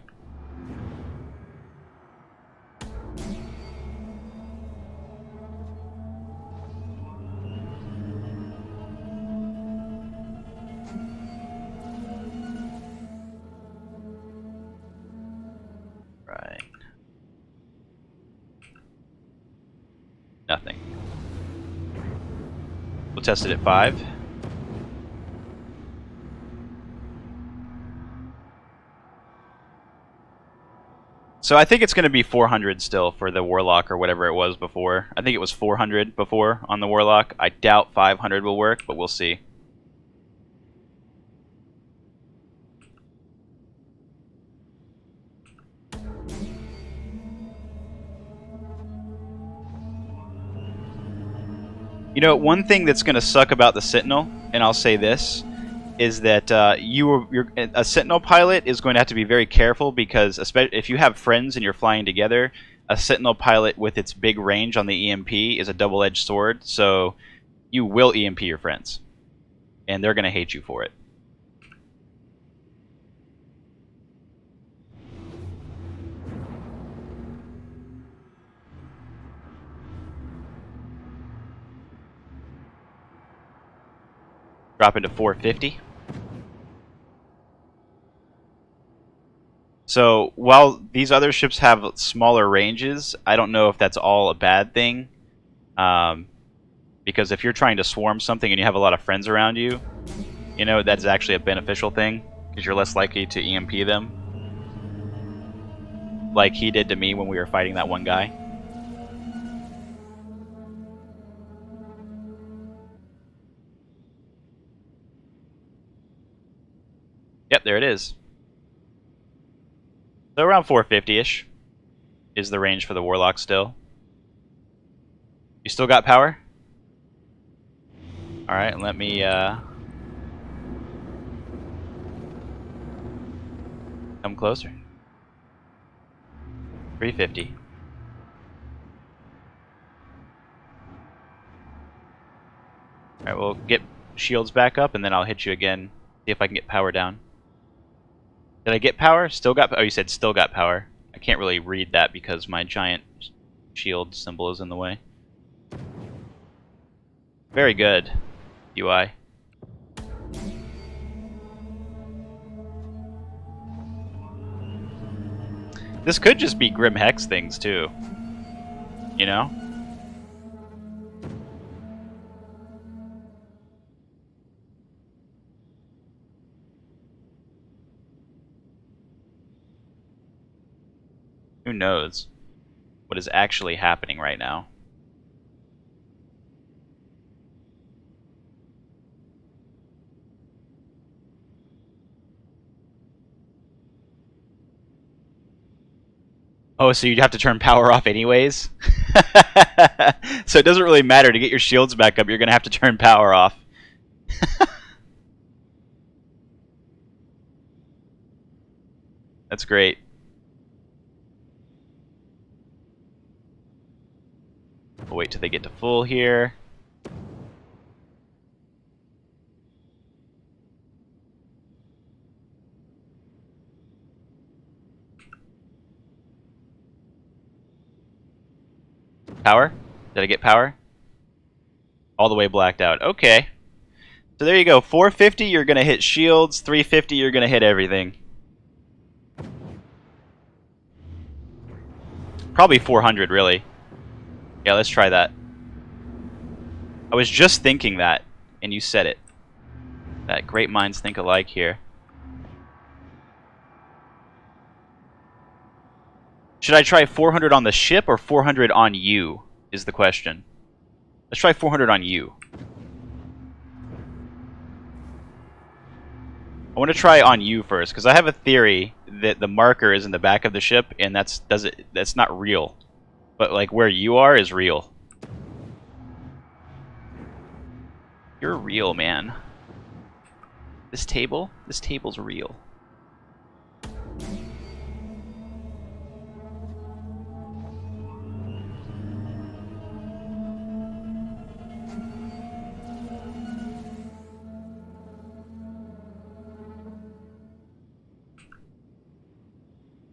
Right. Nothing. We'll test it at 5. So I think it's going to be 400 still for the Warlock or whatever it was before. I think it was 400 before on the Warlock. I doubt 500 will work, but we'll see. You know, one thing that's going to suck about the Sentinel, and I'll say this, is that a Sentinel pilot is going to have to be very careful because especially if you have friends and you're flying together, a Sentinel pilot with its big range on the EMP is a double-edged sword, so you will EMP your friends, and they're going to hate you for it. Drop into 450. So while these other ships have smaller ranges, I don't know if that's all a bad thing. Because if you're trying to swarm something and you have a lot of friends around you, you know, that's actually a beneficial thing because you're less likely to EMP them. Like he did to me when we were fighting that one guy. Yep, there it is. So around 450-ish is the range for the Warlock still. You still got power? Alright, let me come closer. 350. Alright, we'll get shields back up and then I'll hit you again. See if I can get power down. Did I get power? Still got. Oh, you said still got power. I can't really read that because my giant shield symbol is in the way. Very good, UI. This could just be Grim Hex things too. You know? Who knows what is actually happening right now? Oh, so you'd have to turn power off anyways? So it doesn't really matter to get your shields back up, you're gonna have to turn power off. That's great. We'll wait till they get to full here. Power? Did I get power? All the way blacked out. Okay. So there you go. 450, you're going to hit shields. 350, you're going to hit everything. Probably 400, really. Yeah, let's try that. I was just thinking that, and you said it. That great minds think alike here. Should I try 400 on the ship or 400 on you, is the question. Let's try 400 on you. I want to try on you first, because I have a theory that the marker is in the back of the ship, and that's not real. But like where you are is real. You're real, man. This table's real.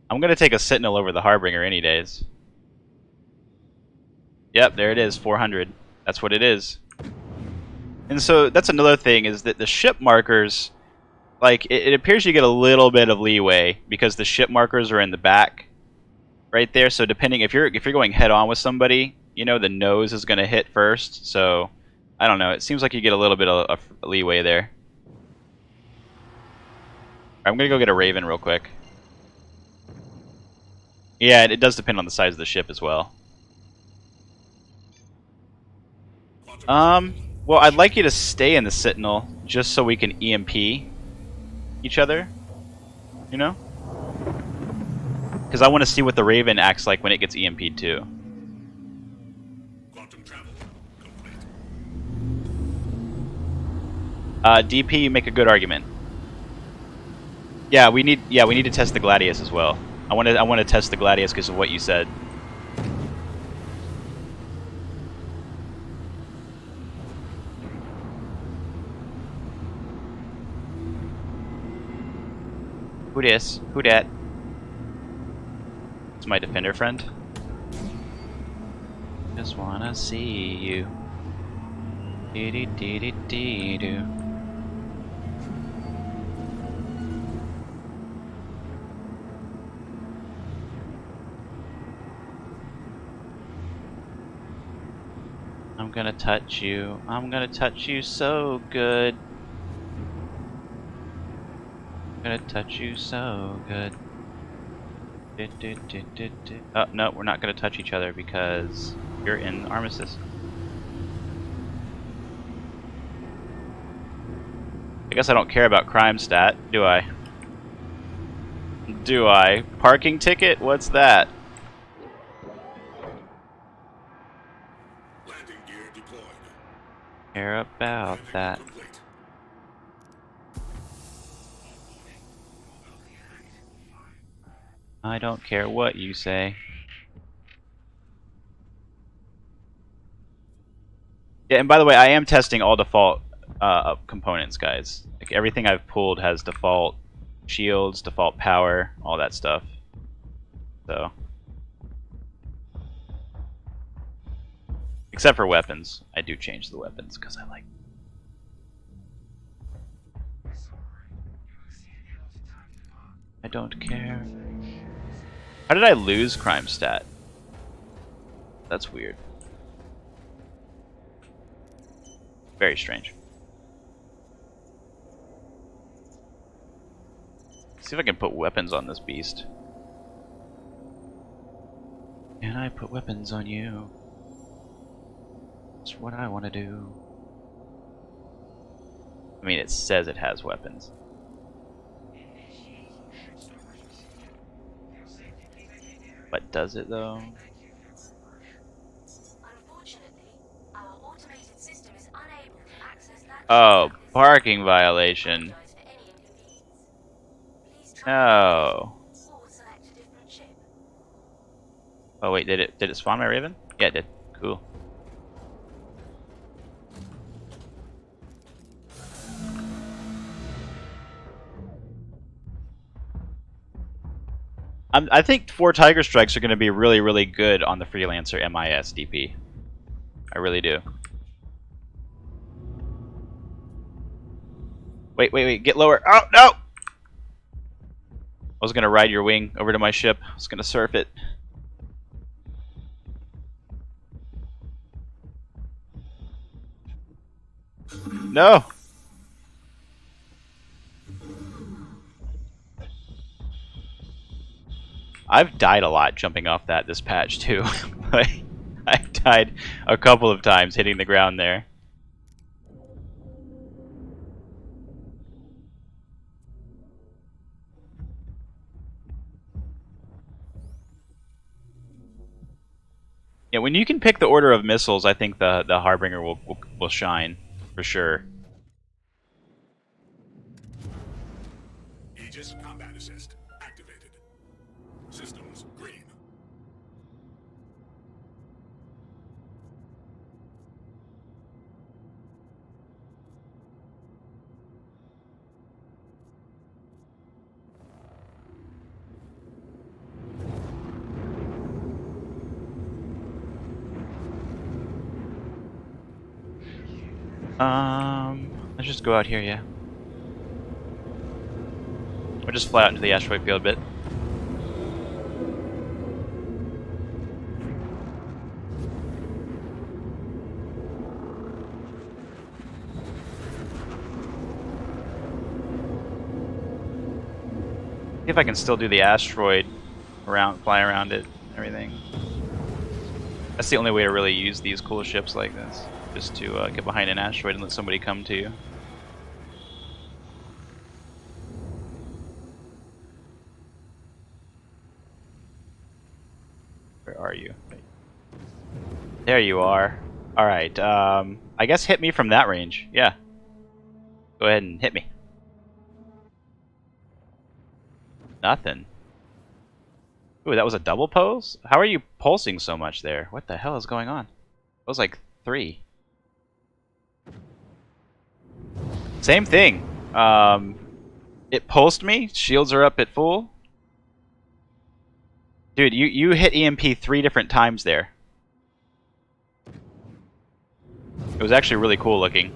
I'm gonna take a Sentinel over the Harbinger any days. Yep, there it is, 400. That's what it is. And so that's another thing, is that the ship markers, like, it appears you get a little bit of leeway because the ship markers are in the back right there. So depending, if you're going head on with somebody, you know, the nose is gonna hit first. So I don't know, it seems like you get a little bit of leeway there. I'm gonna go get a Raven real quick. Yeah, it does depend on the size of the ship as well. Well, I'd like you to stay in the Sentinel just so we can EMP each other, you know? Because I want to see what the Raven acts like when it gets EMP'd too. Quantum travel complete. DP, you make a good argument. Yeah, we need to test the Gladius as well. I want to test the Gladius because of what you said. Who dis? Who dat? It's my defender friend. Just wanna see you. Dee dee dee dee dee doo. I'm gonna touch you. I'm gonna touch you so good. I'm gonna touch you so good. Oh, no, we're not gonna touch each other because you're in Armistice. I guess I don't care about crime stat, do I? Do I? Parking ticket? What's that? Landing gear deployed. Care about that. Complete. I don't care what you say. Yeah, and by the way, I am testing all default components, guys. Like everything I've pulled has default shields, default power, all that stuff. So, except for weapons, I do change the weapons because I like. I don't care. How did I lose crime stat? That's weird. Very strange. See if I can put weapons on this beast. Can I put weapons on you? That's what I want to do. I mean, it says it has weapons. But does it though? Oh, parking violation. No. Oh wait, did it spawn my Raven? Yeah, it did. Cool. I think 4 Tiger Strikes are going to be really, really good on the Freelancer MIS DP. I really do. Wait, get lower. Oh, no! I was going to ride your wing over to my ship. I was going to surf it. No! I've died a lot jumping off that this patch, too. I died a couple of times hitting the ground there. Yeah, when you can pick the order of missiles, I think the Harbinger will shine, for sure. Aegis combat assist activated. Systems green. Let's just go out here, yeah. Or just fly out into the asteroid field a bit. See if I can still do the asteroid fly around it, and everything. That's the only way to really use these cool ships like this, just to get behind an asteroid and let somebody come to you. Where are you? There you are. Alright, I guess hit me from that range. Yeah. Go ahead and hit me. Nothing. Ooh, that was a double pose? How are you pulsing so much there? What the hell is going on? That was like 3. Same thing. It pulsed me. Shields are up at full. Dude, you hit EMP 3 different times there. It was actually really cool looking.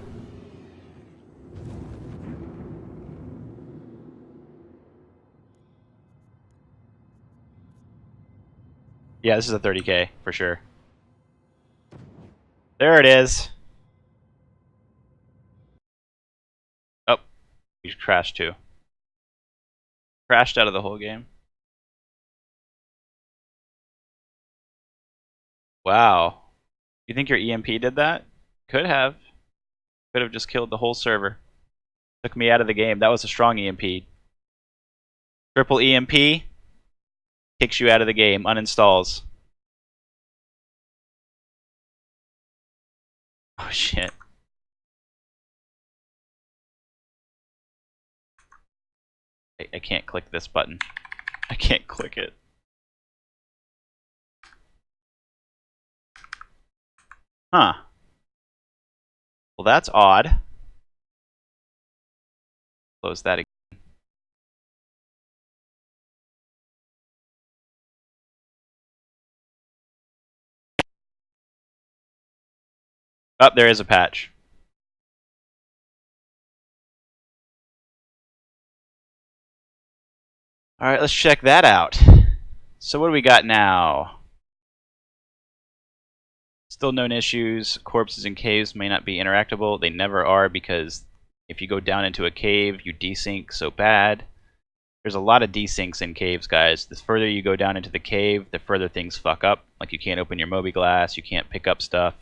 Yeah, this is a 30K for sure. There it is. Oh, you crashed too. Crashed out of the whole game. Wow. You think your EMP did that? Could have. Could have just killed the whole server. Took me out of the game. That was a strong EMP. Triple EMP kicks you out of the game, uninstalls. Oh shit. I can't click this button. I can't click it. Huh. Well, that's odd. Close that again. Oh, there is a patch. Alright, let's check that out. So what do we got now? Still known issues. Corpses in caves may not be interactable. They never are, because if you go down into a cave, you desync so bad. There's a lot of desyncs in caves, guys. The further you go down into the cave, the further things fuck up. Like you can't open your Moby glass, you can't pick up stuff.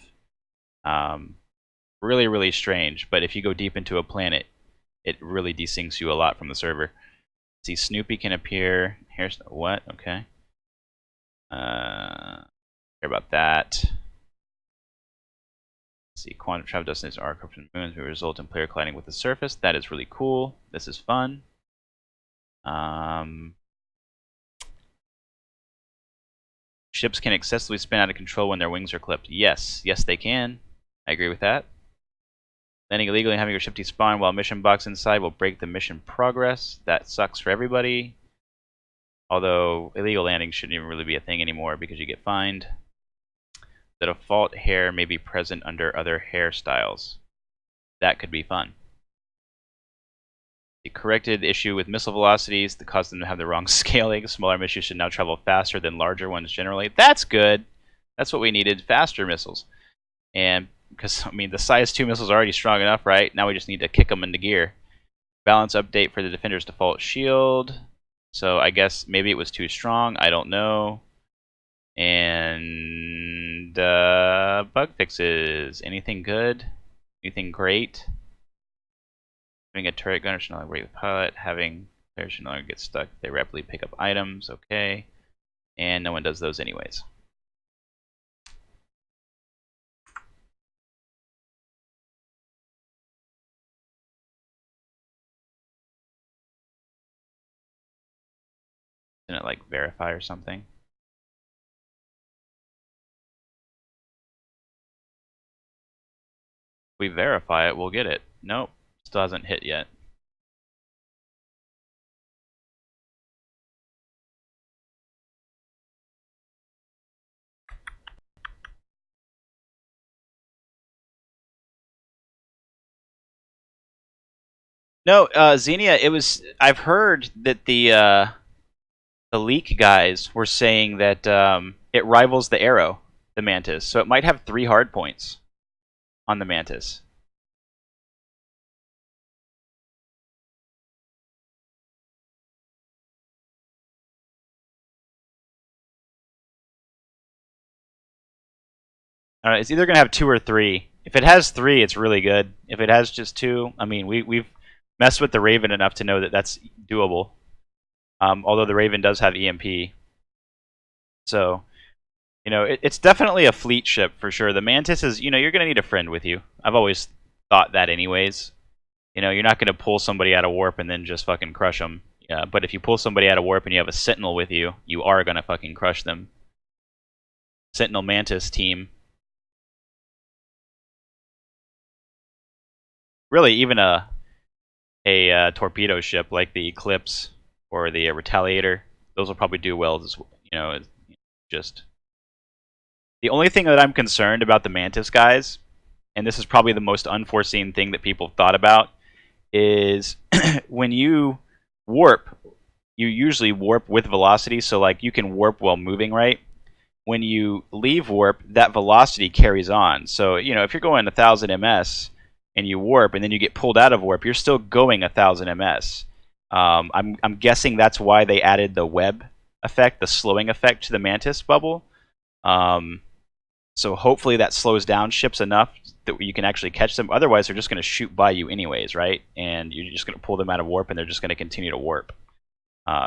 Really, really strange. But if you go deep into a planet, it really desyncs you a lot from the server. See, Snoopy can appear. Here's what? Okay. Care about that. Let's see, quantum travel destinations are corrupted moons will result in player colliding with the surface. That is really cool. This is fun. Ships can excessively spin out of control when their wings are clipped. Yes, yes they can. I agree with that. Landing illegally and having your ship despawn while mission box inside will break the mission progress. That sucks for everybody. Although illegal landing shouldn't even really be a thing anymore because you get fined. The default hair may be present under other hairstyles. That could be fun. The corrected issue with missile velocities that caused them to have the wrong scaling. Smaller missiles should now travel faster than larger ones generally. That's good. That's what we needed, faster missiles. And because, I mean, the size 2 missiles are already strong enough, right? Now we just need to kick them into gear. Balance update for the defender's default shield. So I guess maybe it was too strong. I don't know. And bug fixes. Anything good? Anything great? Having a turret gunner should no longer break the pilot. Having players should no longer get stuck. They rapidly pick up items. Okay. And no one does those anyways. Didn't it like verify or something? If we verify it, we'll get it. Nope. Still hasn't hit yet. No, Xenia, it was. I've heard that the leak guys were saying that it rivals the Arrow, the Mantis, so it might have 3 hard points on the Mantis. It's either gonna have 2 or 3. If it has 3, it's really good. If it has just 2, I mean, we've messed with the Raven enough to know that that's doable. Although the Raven does have EMP, so you know it's definitely a fleet ship for sure. The Mantis is, you know, you're gonna need a friend with you. I've always thought that, anyways. You know, you're not gonna pull somebody out of warp and then just fucking crush them. Yeah, but if you pull somebody out of warp and you have a Sentinel with you, you are gonna fucking crush them. Sentinel Mantis team. Really, even a torpedo ship like the Eclipse or the Retaliator, those will probably do well. As, you know, just the only thing that I'm concerned about the Mantis guys, and this is probably the most unforeseen thing that people thought about, is when you warp, you usually warp with velocity, so like you can warp while moving, right? When you leave warp, that velocity carries on. So, you know, if you're going 1,000 ms and you warp and then you get pulled out of warp, you're still going 1,000 ms. I'm guessing that's why they added the web effect, the slowing effect to the Mantis bubble. So hopefully that slows down ships enough that you can actually catch them. Otherwise, they're just going to shoot by you anyways, right? And you're just going to pull them out of warp, and they're just going to continue to warp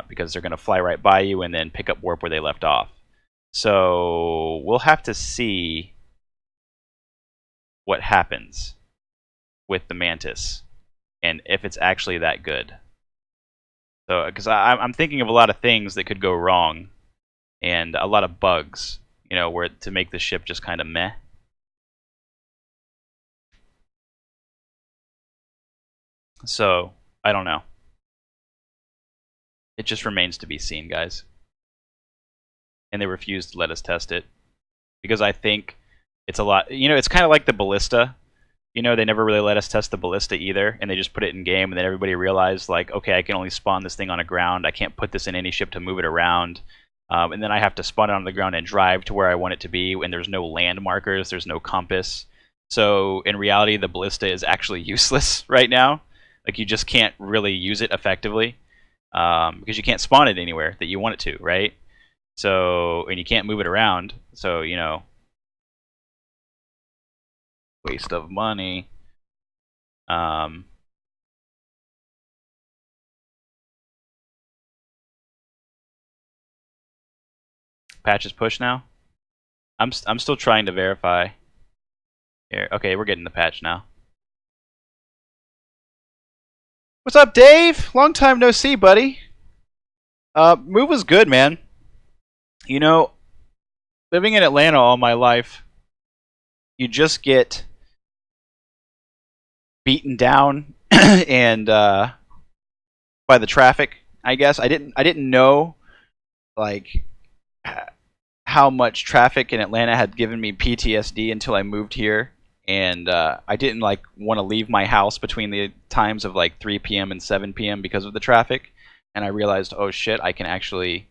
because they're going to fly right by you and then pick up warp where they left off. So we'll have to see what happens with the Mantis and if it's actually that good. So, because I'm thinking of a lot of things that could go wrong and a lot of bugs, you know, where to make the ship just kind of meh. So I don't know. It just remains to be seen, guys. And they refused to let us test it because I think It's a lot. You know, it's kind of like the ballista. You know, they never really let us test the ballista either, and they just put it in game, and then everybody realized, like, okay, I can only spawn this thing on the ground. I can't put this in any ship to move it around. And then I have to spawn it on the ground and drive to where I want it to be, and there's no land markers, there's no compass. So in reality, the ballista is actually useless right now. Like, you just can't really use it effectively because you can't spawn it anywhere that you want it to, right? So, and you can't move it around. So, you know, waste of money. Patch is pushed now. I'm still trying to verify. Here, okay, we're getting the patch now. What's up, Dave? Long time no see, buddy. Move was good, man. You know, living in Atlanta all my life, you just get beaten down and by the traffic. I guess I didn't know like how much traffic in Atlanta had given me PTSD until I moved here, and I didn't like want to leave my house between the times of like 3 p.m. and 7 p.m. because of the traffic, and I realized, oh shit, I can actually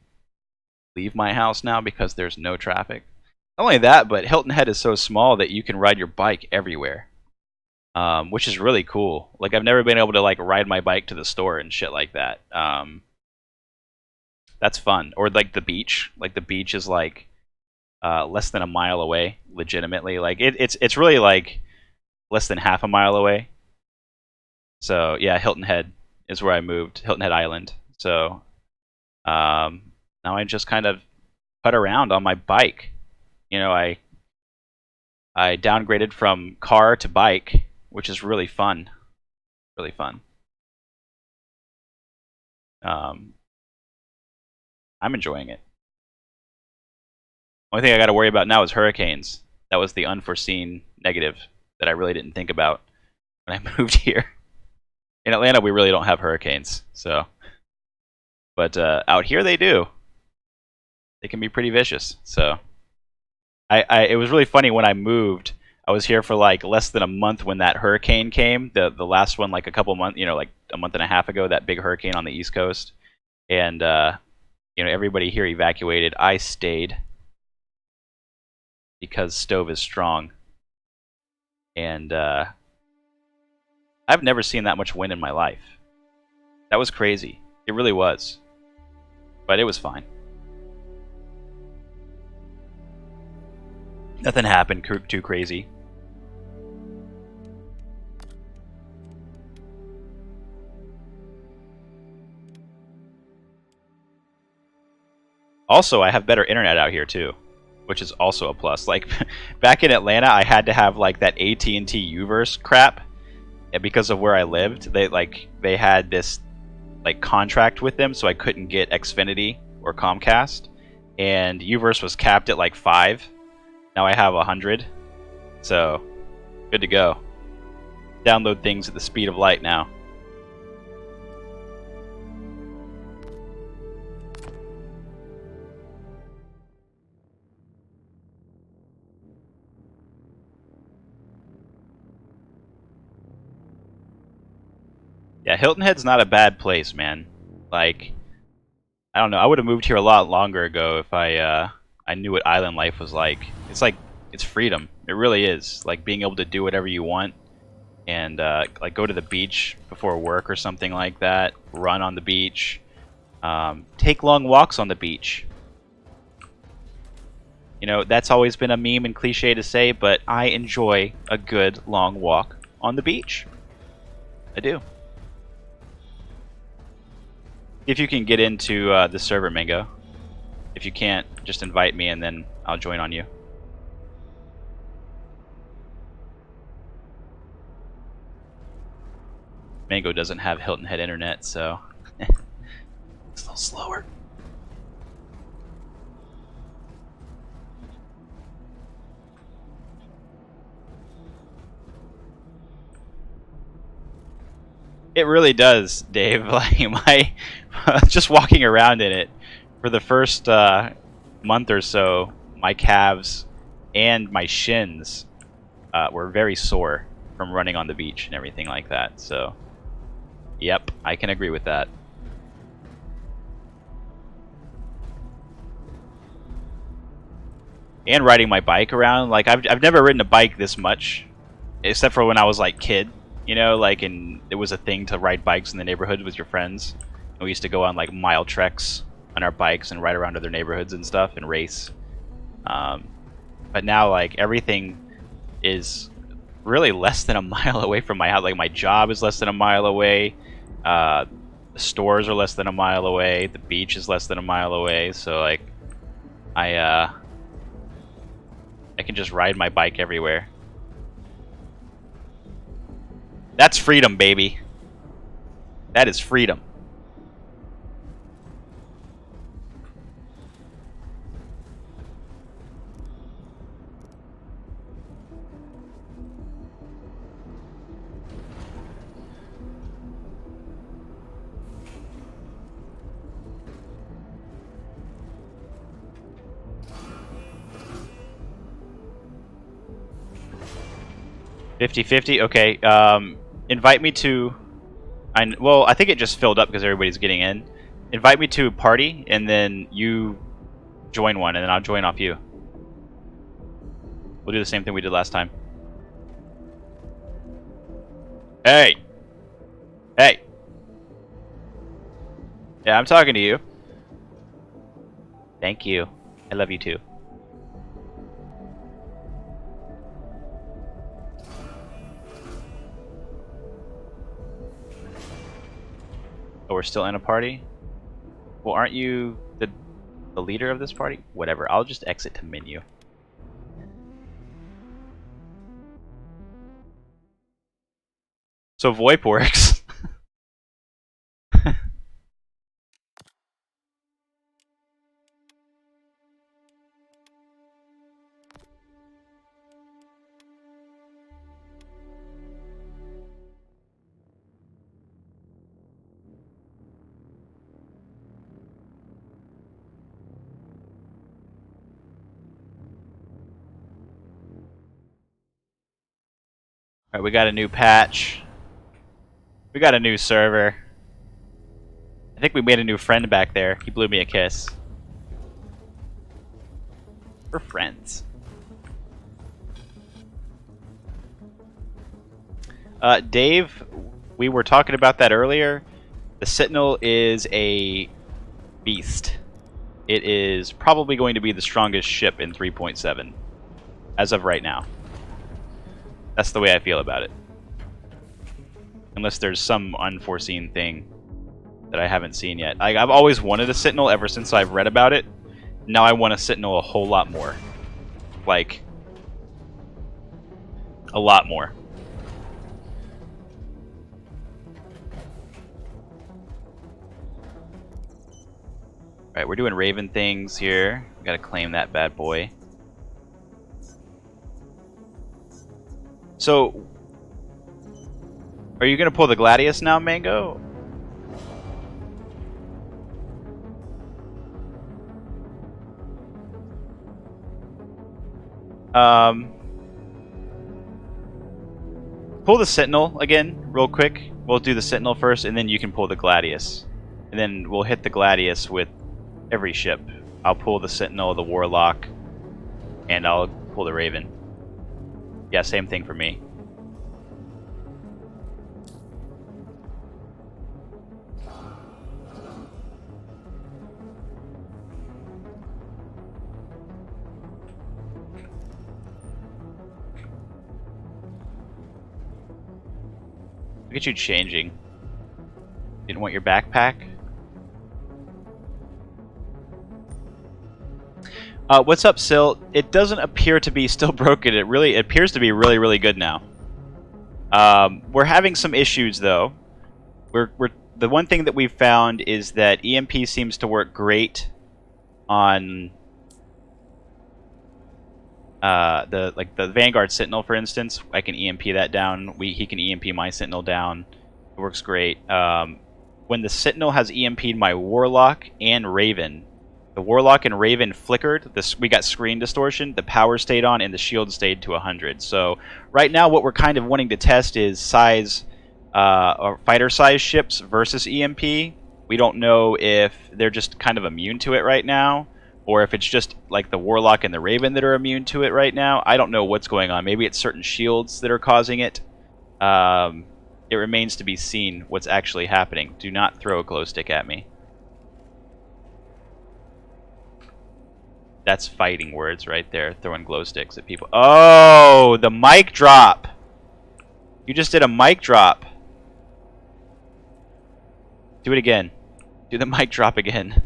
leave my house now because there's no traffic. Not only that, but Hilton Head is so small that you can ride your bike everywhere, which is really cool. Like, I've never been able to like ride my bike to the store and shit like that. That's fun. Or like the beach. Like, the beach is like less than a mile away, legitimately. Like, it's really like less than half a mile away. So yeah, Hilton Head is where I moved. Hilton Head Island. So now I just kind of put around on my bike. You know, I downgraded from car to bike, which is really fun. Really fun. I'm enjoying it. Only thing I got to worry about now is hurricanes. That was the unforeseen negative that I really didn't think about when I moved here. In Atlanta, we really don't have hurricanes, so. But out here, they do. They can be pretty vicious. So, it was really funny when I moved. I was here for like less than a month when that hurricane came. The last one, like a couple months, you know, like a month and a half ago, that big hurricane on the East Coast, and you know, everybody here evacuated. I stayed because stove is strong, and I've never seen that much wind in my life. That was crazy. It really was, but it was fine. Nothing happened too crazy. Also, I have better internet out here too, which is also a plus. Like, back in Atlanta, I had to have like that AT&T Uverse crap, and because of where I lived, they had this like contract with them, so I couldn't get Xfinity or Comcast, and Uverse was capped at like 5. Now I have 100, so good to go. Download things at the speed of light now. Yeah, Hilton Head's not a bad place, man. Like, I don't know, I would have moved here a lot longer ago if I knew what island life was like. It's freedom. It really is. Like, being able to do whatever you want, and like go to the beach before work or something like that. Run on the beach. Take long walks on the beach. You know, that's always been a meme and cliche to say, but I enjoy a good long walk on the beach. I do. If you can get into the server, Mango. If you can't, just invite me and then I'll join on you. Mango doesn't have Hilton Head internet, so it's a little slower. It really does, Dave. Like, just walking around in it for the first month or so, my calves and my shins were very sore from running on the beach and everything like that. So, yep, I can agree with that. And riding my bike around, like I've never ridden a bike this much, except for when I was like kid, you know, like it was a thing to ride bikes in the neighborhood with your friends. And we used to go on like mile treks on our bikes and ride around other neighborhoods and stuff and race. But now like everything is really less than a mile away from my house. Like my job is less than a mile away. The stores are less than a mile away. The beach is less than a mile away. So like I can just ride my bike everywhere. That's freedom, baby. That is freedom. $50-50. Okay. Invite me to. Well, I think it just filled up because everybody's getting in. Invite me to a party, and then you join one, and then I'll join off you. We'll do the same thing we did last time. Hey! Hey! Yeah, I'm talking to you. Thank you. I love you too. Oh, we're still in a party? Well, aren't you the leader of this party? Whatever, I'll just exit to menu. So VoIP works. Alright, we got a new patch. We got a new server. I think we made a new friend back there. He blew me a kiss. We're friends. Dave, we were talking about that earlier. The Sentinel is a beast. It is probably going to be the strongest ship in 3.7 as of right now. That's the way I feel about it. Unless there's some unforeseen thing that I haven't seen yet. I've always wanted a Sentinel ever since I've read about it. Now I want a Sentinel a whole lot more. Like, a lot more. Alright, we're doing Raven things here. We gotta claim that bad boy. So, are you gonna pull the Gladius now, Mango? Pull the Sentinel again, real quick. We'll do the Sentinel first, and then you can pull the Gladius. And then we'll hit the Gladius with every ship. I'll pull the Sentinel, the Warlock, and I'll pull the Raven. Yeah, same thing for me. Look at you changing. Didn't want your backpack? What's up, Sil? It doesn't appear to be still broken. It appears to be really, really good now. We're having some issues though. The one thing that we've found is that EMP seems to work great on the Vanguard Sentinel, for instance. I can EMP that down. He can EMP my Sentinel down. It works great. When the Sentinel has EMP'd my Warlock and Raven, The Warlock and Raven flickered. We got screen distortion. The power stayed on, and the shield stayed to 100. So right now, what we're kind of wanting to test is size, or fighter size ships versus EMP. We don't know if they're just kind of immune to it right now, or if it's just like the Warlock and the Raven that are immune to it right now. I don't know what's going on. Maybe it's certain shields that are causing it. It remains to be seen what's actually happening. Do not throw a glow stick at me. That's fighting words right there, throwing glow sticks at people. Oh, the mic drop. You just did a mic drop. Do it again. Do the mic drop again.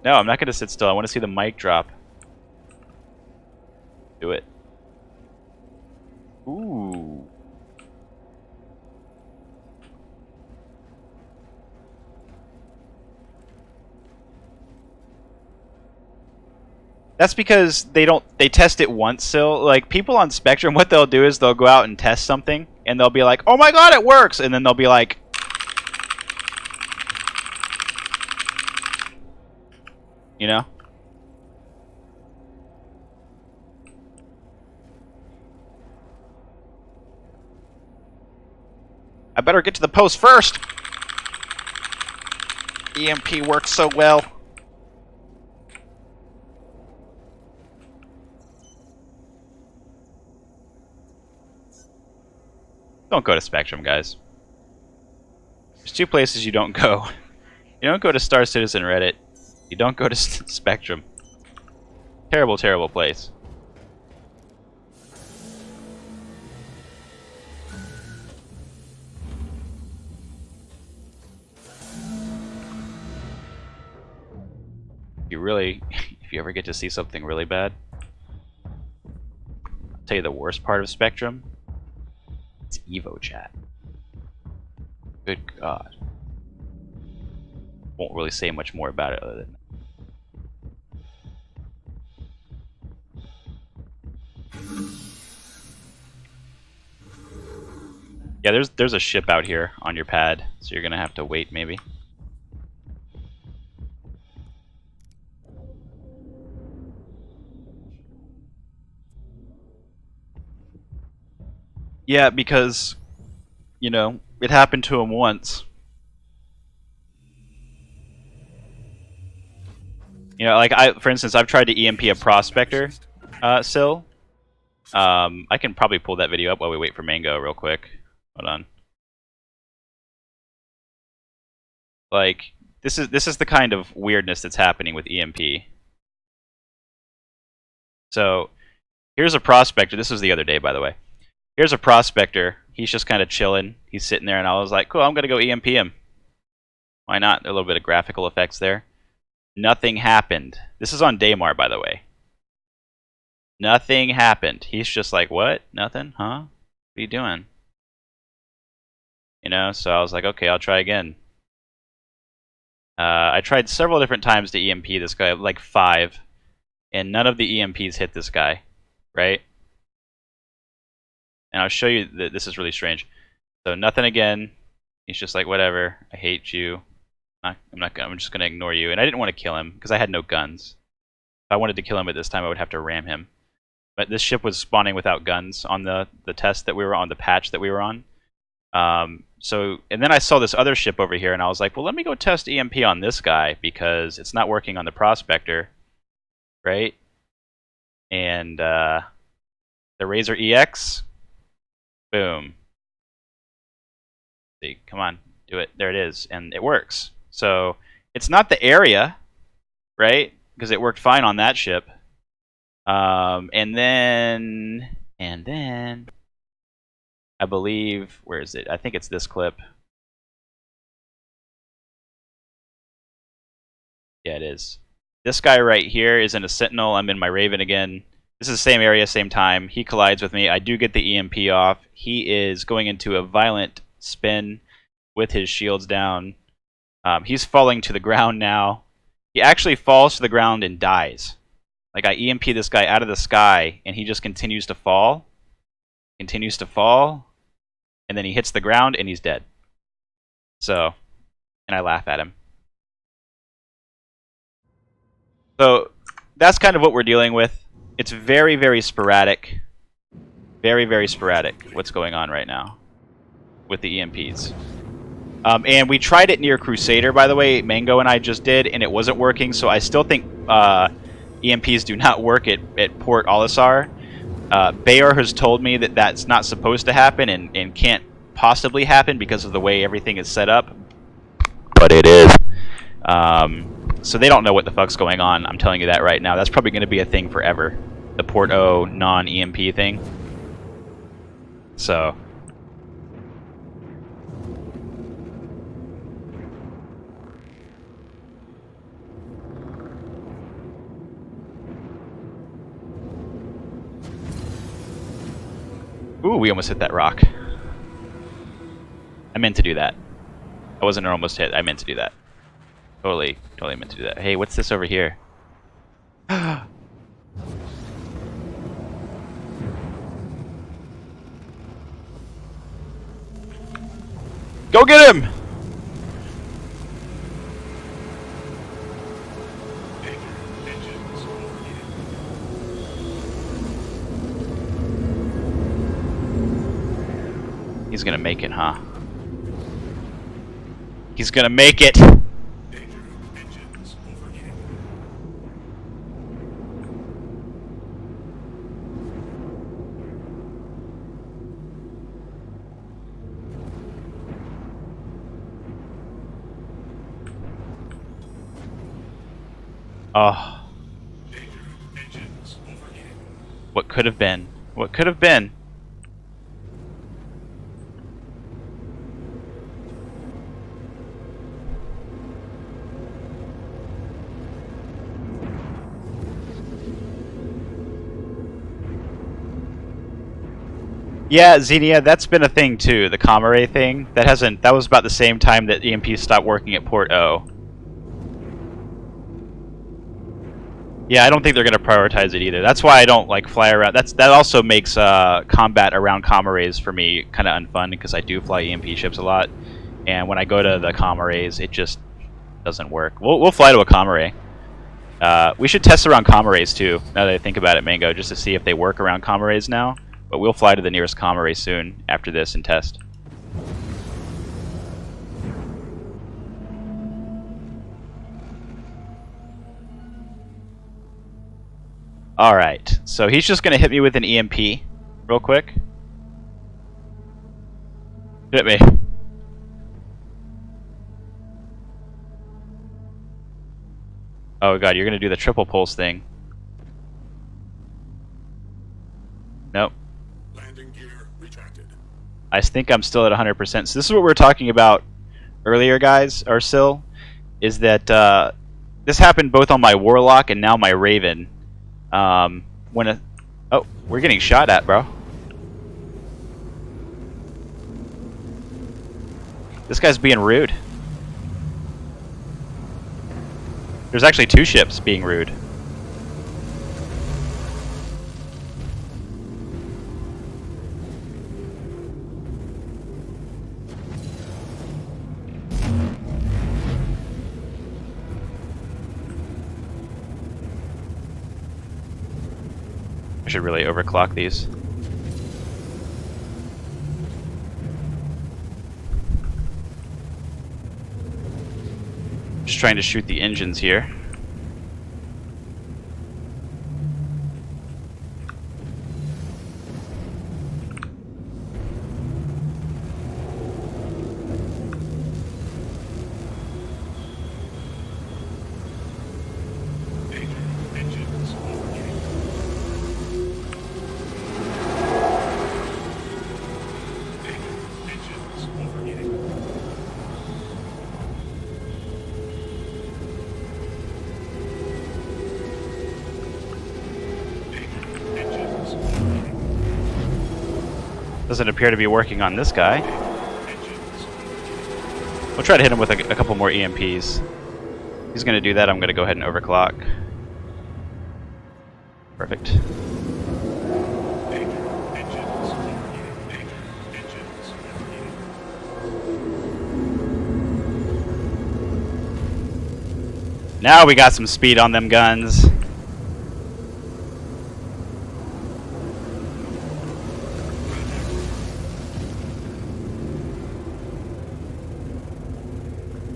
No, I'm not going to sit still. I want to see the mic drop. Do it. Ooh. That's because they test it once. So like people on Spectrum, what they'll do is they'll go out and test something and they'll be like, "Oh my god, it works." And then they'll be like, you know? I better get to the post first. EMP works so well. Don't go to Spectrum, guys. There's two places you don't go. You don't go to Star Citizen Reddit. You don't go to Spectrum. Terrible, terrible place. If you ever get to see something really bad, I'll tell you the worst part of Spectrum. It's Evo chat. Good God. Won't really say much more about it other than that. Yeah, there's a ship out here on your pad, so you're gonna have to wait maybe. Yeah, because, you know, it happened to him once. You know, like for instance, I've tried to EMP a prospector, Sil. I can probably pull that video up while we wait for Mango real quick. Hold on. Like, this is the kind of weirdness that's happening with EMP. So, here's a prospector. This was the other day, by the way. Here's a prospector. He's just kind of chilling. He's sitting there, and I was like, cool, I'm going to go EMP him. Why not? A little bit of graphical effects there. Nothing happened. This is on Daymar, by the way. Nothing happened. He's just like, what? Nothing? Huh? What are you doing? You know, so I was like, okay, I'll try again. I tried several different times to EMP this guy, like 5. And none of the EMPs hit this guy, right? And I'll show you that this is really strange. So nothing again. He's just like, whatever. I hate you. I'm just gonna ignore you. And I didn't want to kill him because I had no guns. If I wanted to kill him at this time, I would have to ram him. But this ship was spawning without guns on the test that we were on, the patch that we were on. And then I saw this other ship over here, and I was like, well, let me go test EMP on this guy because it's not working on the prospector, right? And the Razor EX. Boom. See, come on, do it. There it is, and it works. So it's not the area, right? Because it worked fine on that ship. And then I believe, where is it? I think it's this clip. Yeah, it is. This guy right here is in a Sentinel. I'm in my Raven again. This is the same area, same time. He collides with me. I do get the EMP off. He is going into a violent spin with his shields down. He's falling to the ground now. He actually falls to the ground and dies. Like, I EMP this guy out of the sky, and he just continues to fall. Continues to fall. And then he hits the ground, and he's dead. So, and I laugh at him. So that's kind of what we're dealing with. It's very, very sporadic. Very, very sporadic what's going on right now with the EMPs. And we tried it near Crusader, by the way. Mango and I just did, and it wasn't working. So I still think EMPs do not work at Port Olisar. Bayor has told me that that's not supposed to happen and can't possibly happen because of the way everything is set up. But it is. So they don't know what the fuck's going on. I'm telling you that right now. That's probably going to be a thing forever. The Port O non-EMP thing. So... Ooh, we almost hit that rock. I meant to do that. I wasn't almost hit. I meant to do that. Totally meant to do that. Hey, what's this over here? Go get him! He's gonna make it, huh? He's gonna make it! Oh. What could have been? What could have been? Yeah, Xenia, that's been a thing too, the Comare thing. That was about the same time that EMP stopped working at Port O. Yeah, I don't think they're going to prioritize it either. That's why I don't like fly around. That also makes combat around Comares for me kind of unfun because I do fly EMP ships a lot, and when I go to the Comares, it just doesn't work. We'll fly to a Comare. We should test around Comares too. Now that I think about it, Mango, just to see if they work around Comares now. But we'll fly to the nearest Comare soon after this and test. Alright, so he's just going to hit me with an EMP real quick. Hit me. Oh god, you're going to do the triple pulse thing. Nope. Landing gear retracted. I think I'm still at 100%. So this is what we were talking about earlier, guys, or Sil, is that this happened both on my Warlock and now my Raven. Oh, we're getting shot at, bro. This guy's being rude. There's actually two ships being rude. I should really overclock these. Just trying to shoot the engines here. Doesn't appear to be working on this guy. We'll try to hit him with a couple more EMPs. He's going to do that. I'm going to go ahead and overclock. Perfect. Now we got some speed on them guns.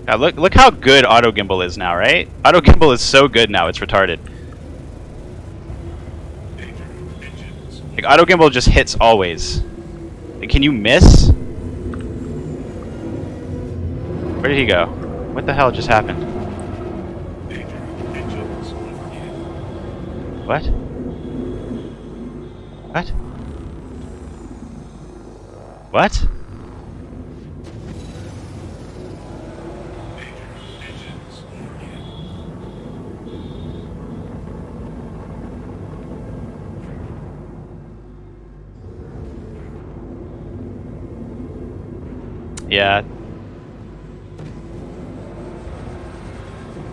Now look how good auto gimbal is now, right? Auto gimbal is so good now, it's retarded. Like auto gimbal just hits always. Like, can you miss? Where did he go? What the hell just happened? What? What? What? Yeah.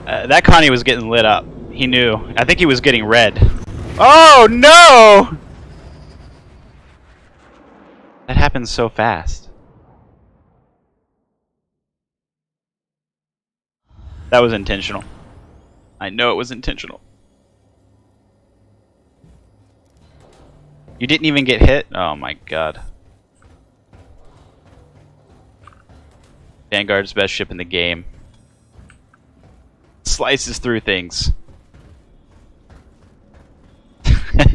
That Connie was getting lit up. He knew. I think he was getting red. Oh no! That happens so fast. That was intentional. I know it was intentional. You didn't even get hit? Oh my god. Vanguard's best ship in the game. Slices through things.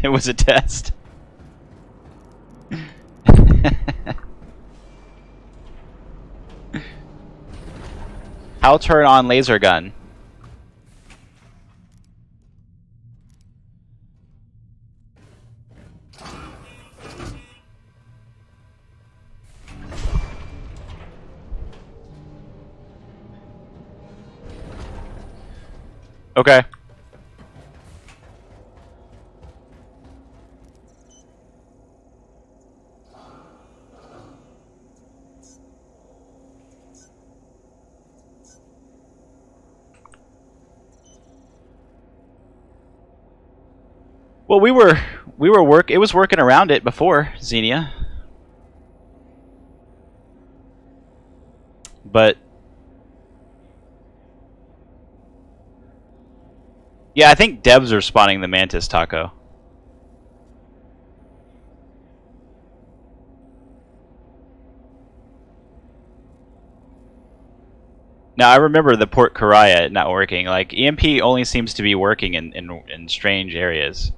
It was a test. How turn on laser gun? Okay. Well, it was working around it before Xenia. But yeah, I think devs are spawning the Mantis, Taco. Now I remember the Port Karaya not working. Like EMP only seems to be working in strange areas.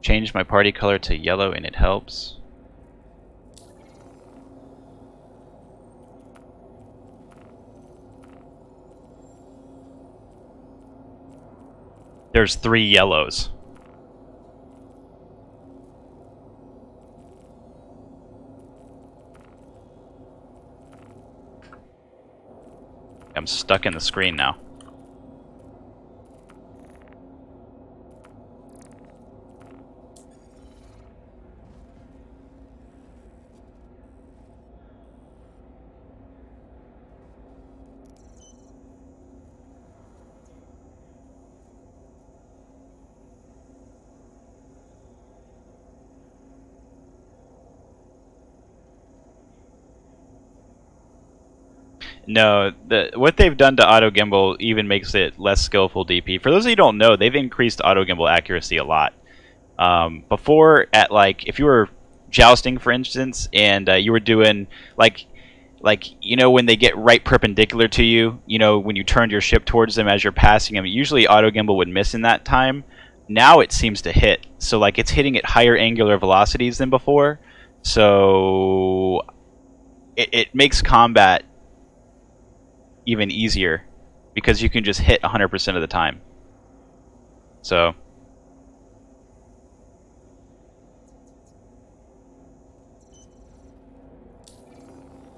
Change my party color to yellow and it helps. There's 3 yellows. I'm stuck in the screen now. No, what they've done to auto gimbal even makes it less skillful DP. For those of you who don't know, they've increased auto gimbal accuracy a lot. Before, at like if you were jousting, for instance, and you were doing like you know when they get right perpendicular to you, you know when you turned your ship towards them as you're passing them, usually auto gimbal would miss in that time. Now it seems to hit, so like it's hitting at higher angular velocities than before. So it makes combat even easier because you can just hit 100% of the time. So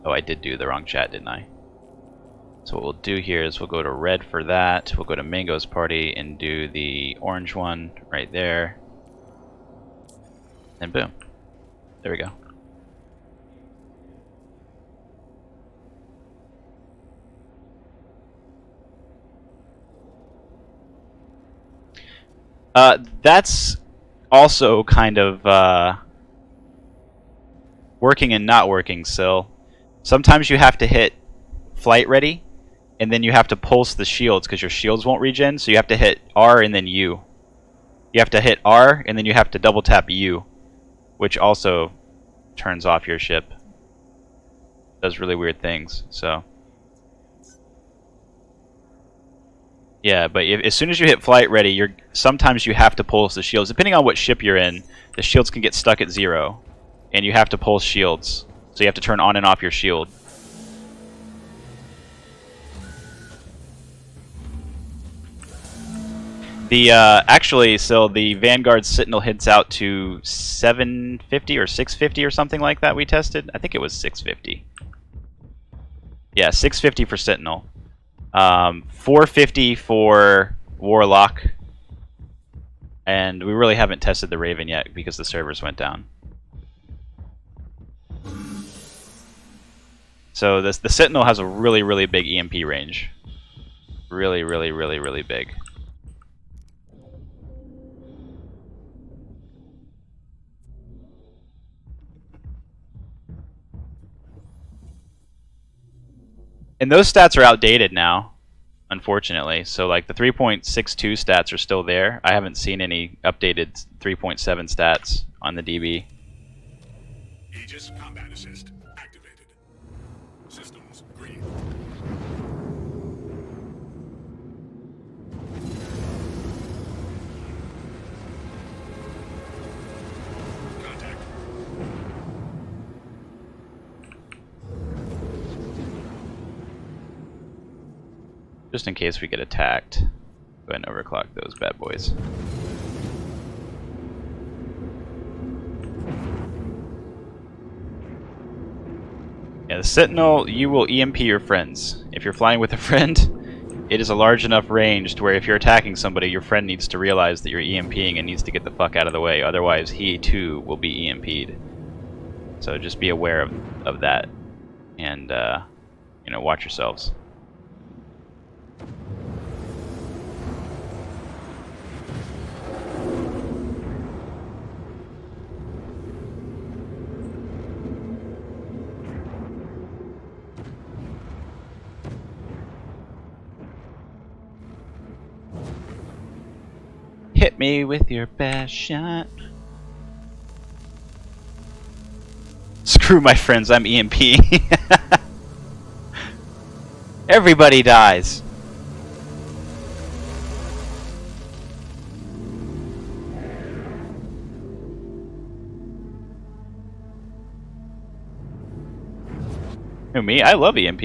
oh, I did do the wrong chat, didn't I? So what we'll do here is we'll go to red for that. We'll go to Mango's party and do the orange one right there. And boom. There we go. That's also kind of working and not working, Sil. Sometimes you have to hit flight ready, and then you have to pulse the shields because your shields won't regen, so you have to hit R and then U. You have to hit R, and then you have to double tap U, which also turns off your ship. Does really weird things, so... Yeah, but as soon as you hit flight ready, sometimes you have to pulse the shields. Depending on what ship you're in, the shields can get stuck at 0, and you have to pulse shields. So you have to turn on and off your shield. Actually, so the Vanguard Sentinel hits out to 750 or 650 or something like that we tested. I think it was 650. Yeah, 650 for Sentinel. 450 for Warlock, and we really haven't tested the Raven yet because the servers went down. So the Sentinel has a really, really big EMP range. Really, really, really, really big. And those stats are outdated now, unfortunately. So like the 3.62 stats are still there. I haven't seen any updated 3.7 stats on the DB. Aegis combat assist activated. Systems green. Contact. Just in case we get attacked. Go ahead and overclock those bad boys. Yeah, the Sentinel, you will EMP your friends. If you're flying with a friend, it is a large enough range to where if you're attacking somebody, your friend needs to realize that you're EMPing and needs to get the fuck out of the way. Otherwise, he too will be EMP'd. So just be aware of that. And, you know, watch yourselves. Hit me with your best shot. Screw my friends, I'm EMP. Everybody dies. Who, me? I love EMP.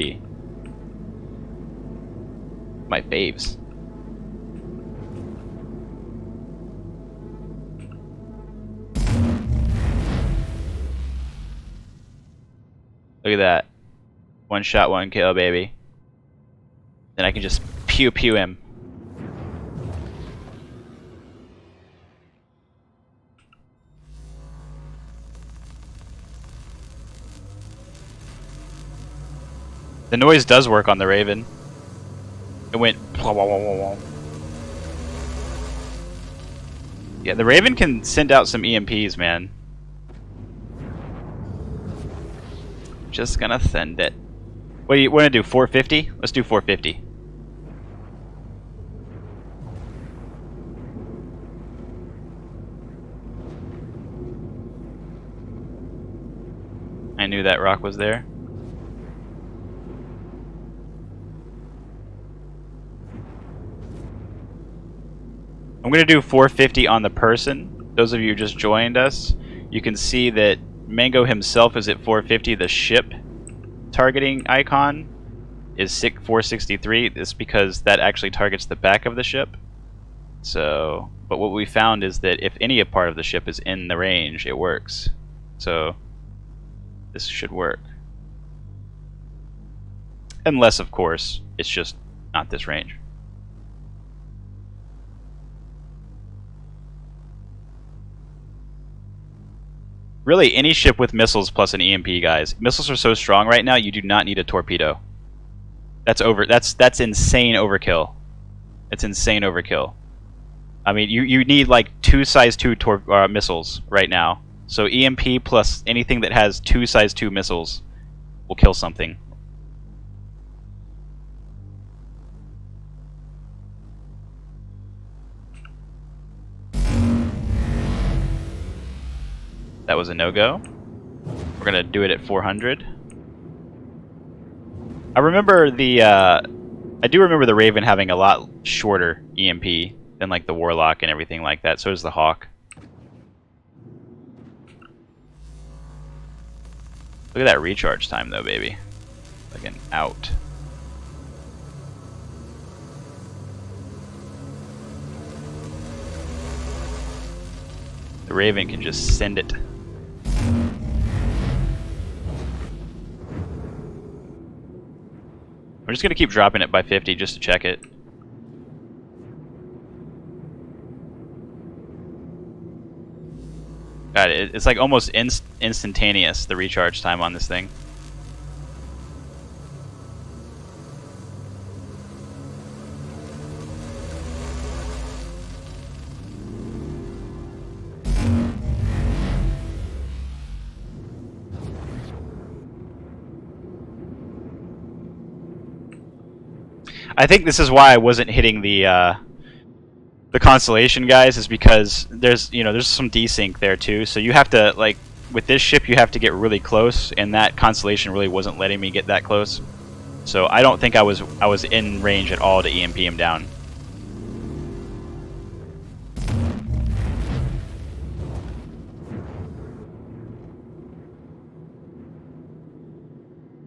My faves. Look at that. One shot, one kill, baby. Then I can just pew pew him. The noise does work on the Raven. It went. Yeah, the Raven can send out some EMPs, man. Just gonna send it. What do you want to do? 450? Let's do 450. I knew that rock was there. I'm gonna do 450 on the person. Those of you who just joined us, you can see that Mango himself is at 450. The ship targeting icon is 463. It's because that actually targets the back of the ship. So, but what we found is that if any part of the ship is in the range, it works. So, this should work. Unless, of course, it's just not this range. Really, any ship with missiles plus an EMP, guys. Missiles are so strong right now, you do not need a torpedo. That's insane overkill. It's insane overkill. I mean, you need like 2 size 2 missiles right now. So EMP plus anything that has 2 size 2 missiles will kill something. That was a no-go. We're gonna do it at 400. I remember I do remember the Raven having a lot shorter EMP than like the Warlock and everything like that. So does the Hawk. Look at that recharge time though, baby. Like an out. The Raven can just send it. I'm just gonna keep dropping it by 50 just to check it. God, it's like almost instantaneous, the recharge time on this thing. I think this is why I wasn't hitting the constellation guys, is because there's some desync there too. So you have to, like, with this ship you have to get really close, and that constellation really wasn't letting me get that close. So I don't think I was in range at all to EMP him down.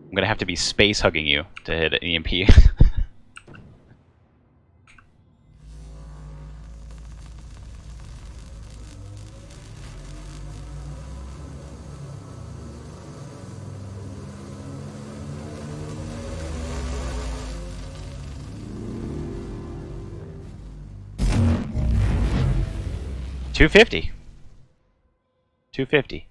I'm gonna have to be space hugging you to hit an EMP. $250. $250.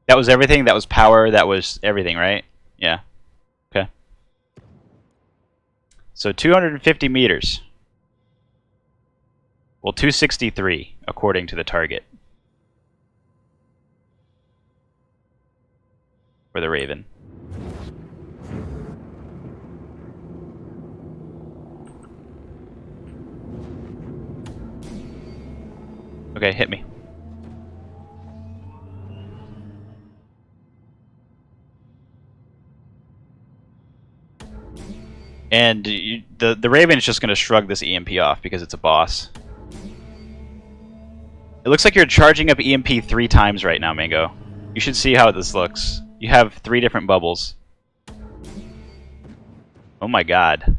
That was everything? That was power, that was everything, right? Yeah. Okay. So 250 meters. Well, 263, according to the target. For the Raven. Okay, hit me. And the Raven is just going to shrug this EMP off because it's a boss. It looks like you're charging up EMP 3 times right now, Mango. You should see how this looks. You have 3 different bubbles. Oh my god.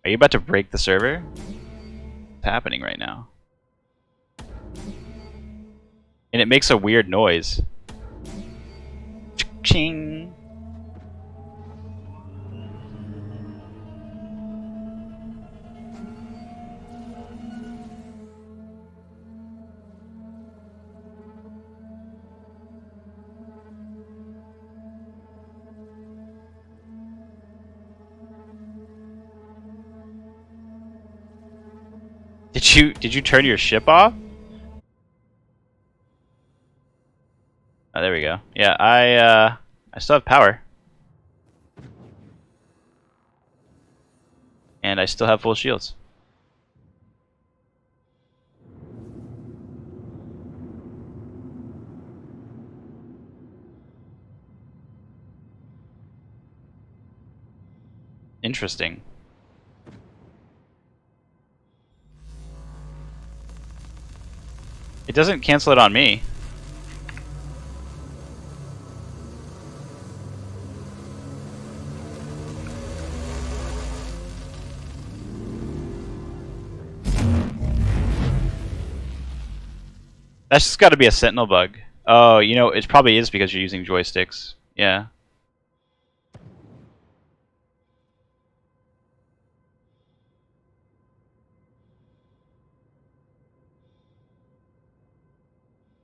Are you about to break the server? What's happening right now? And it makes a weird noise. Ching. Did you turn your ship off? Oh, there we go. Yeah, I still have power. And I still have full shields. Interesting. It doesn't cancel it on me. That's just got to be a Sentinel bug. Oh, you know, it probably is because you're using joysticks. Yeah.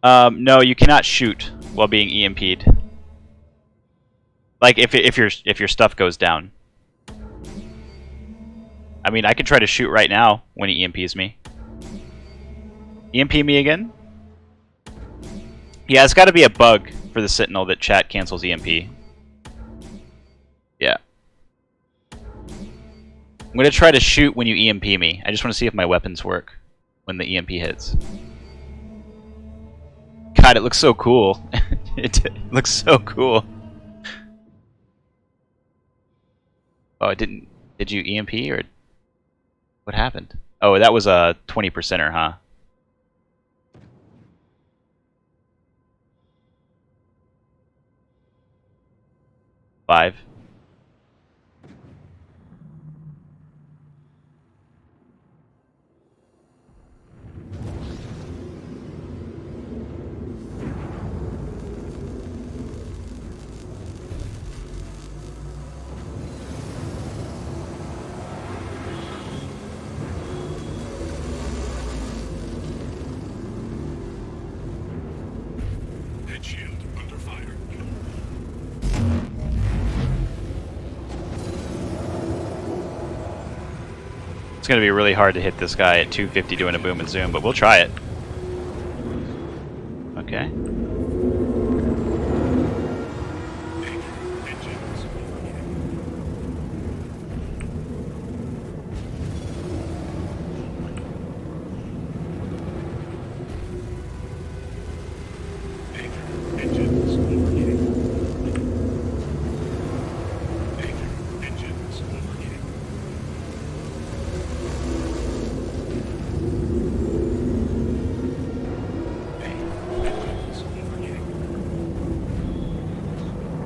No, you cannot shoot while being EMP'd. Like if your stuff goes down. I mean, I can try to shoot right now when he EMPs me. EMP me again? Yeah, it's got to be a bug for the Sentinel that chat cancels EMP. Yeah. I'm going to try to shoot when you EMP me. I just want to see if my weapons work when the EMP hits. God, it looks so cool. It looks so cool. Oh, it didn't... Did you EMP or... What happened? Oh, that was a 20%er, huh? Five. Head shield under fire. It's going to be really hard to hit this guy at 250 doing a boom and zoom, but we'll try it. Okay. Engines overheating. Engines overheating. Engines overheating. Engines overheating.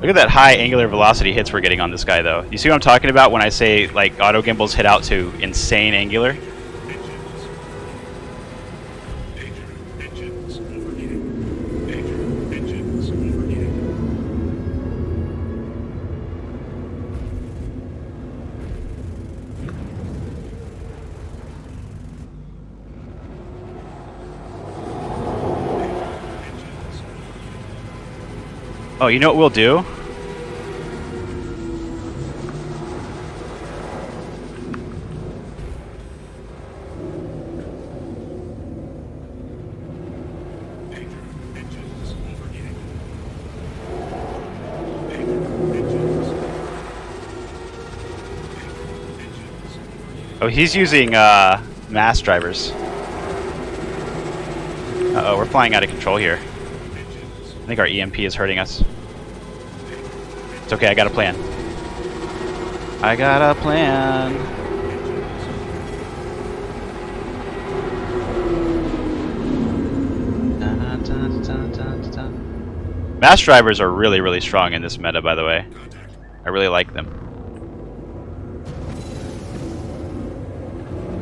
Look at that high angular velocity hits we're getting on this guy, though. You see what I'm talking about when I say, like, auto gimbals hit out to insane angular? Engines overheating. Engines overheating. Oh, you know what we'll do? Engines overheating. Oh, he's using mass drivers. Uh-oh, we're flying out of control here. I think our EMP is hurting us. It's okay, I got a plan. I got a plan. Mass drivers are really, really strong in this meta, by the way. I really like them.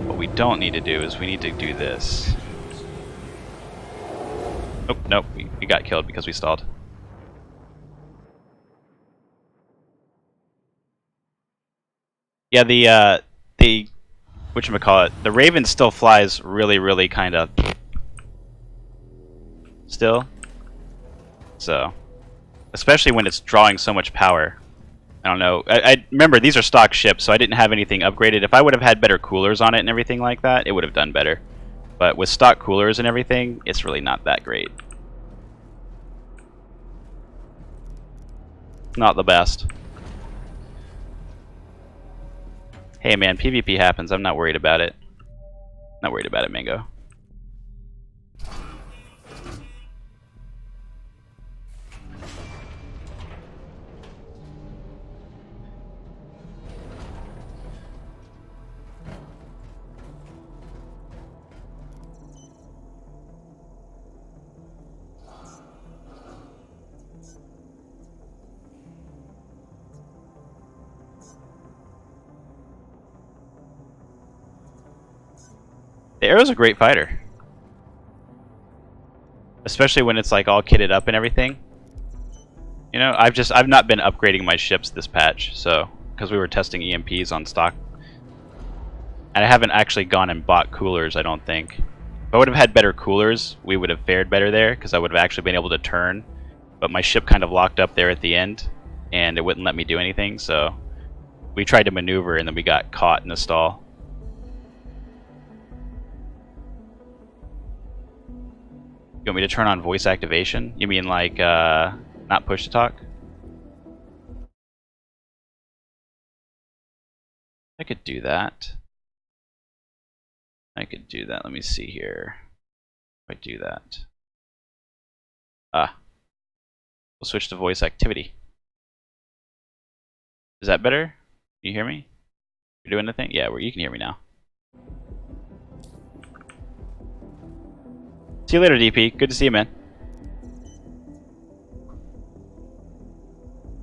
What we don't need to do is we need to do this. Oh, nope, we got killed because we stalled. Yeah, the whatchamacallit, the Raven still flies really, really kind of still. So, especially when it's drawing so much power. I don't know. I remember these are stock ships, so I didn't have anything upgraded. If I would have had better coolers on it and everything like that, it would have done better. But with stock coolers and everything, it's really not that great. Not the best. Hey man, PvP happens. I'm not worried about it. Not worried about it, Mango. The Arrow's a great fighter. Especially when it's like all kitted up and everything. You know, I've not been upgrading my ships this patch, so because we were testing EMPs on stock. And I haven't actually gone and bought coolers, I don't think. If I would have had better coolers, we would have fared better there, because I would have actually been able to turn. But my ship kind of locked up there at the end, and it wouldn't let me do anything, so we tried to maneuver and then we got caught in a stall. You want me to turn on voice activation? You mean like, not push to talk? I could do that. I could do that. Let me see here. If I do that. We'll switch to voice activity. Is that better? Can you hear me? You're doing the thing? Yeah, you can hear me now. See you later, DP. Good to see you, man.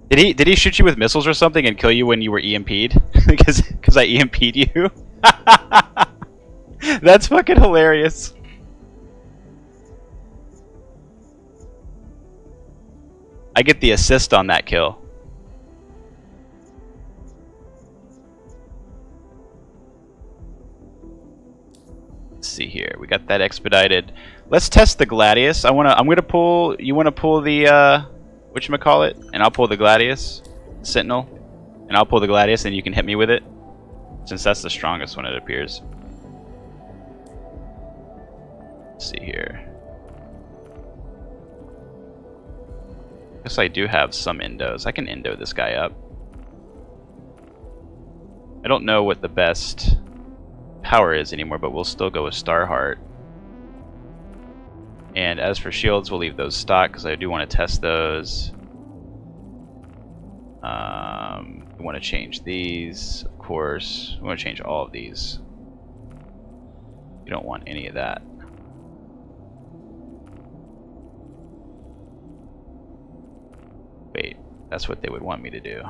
Did he shoot you with missiles or something and kill you when you were EMP'd? Because I EMP'd you? That's fucking hilarious. I get the assist on that kill. Let's see here. We got that expedited. Let's test the Gladius. I'm gonna pull. You wanna pull the whatchamacallit? And I'll pull the Gladius, Sentinel, and I'll pull the Gladius, and you can hit me with it, since that's the strongest one, it appears. Let's see here. Guess I do have some endos. I can endo this guy up. I don't know what the best power is anymore, but we'll still go with Starheart. And as for shields, we'll leave those stock because I do want to test those. We want to change these, of course. We want to change all of these. You don't want any of that. Wait, that's what they would want me to do.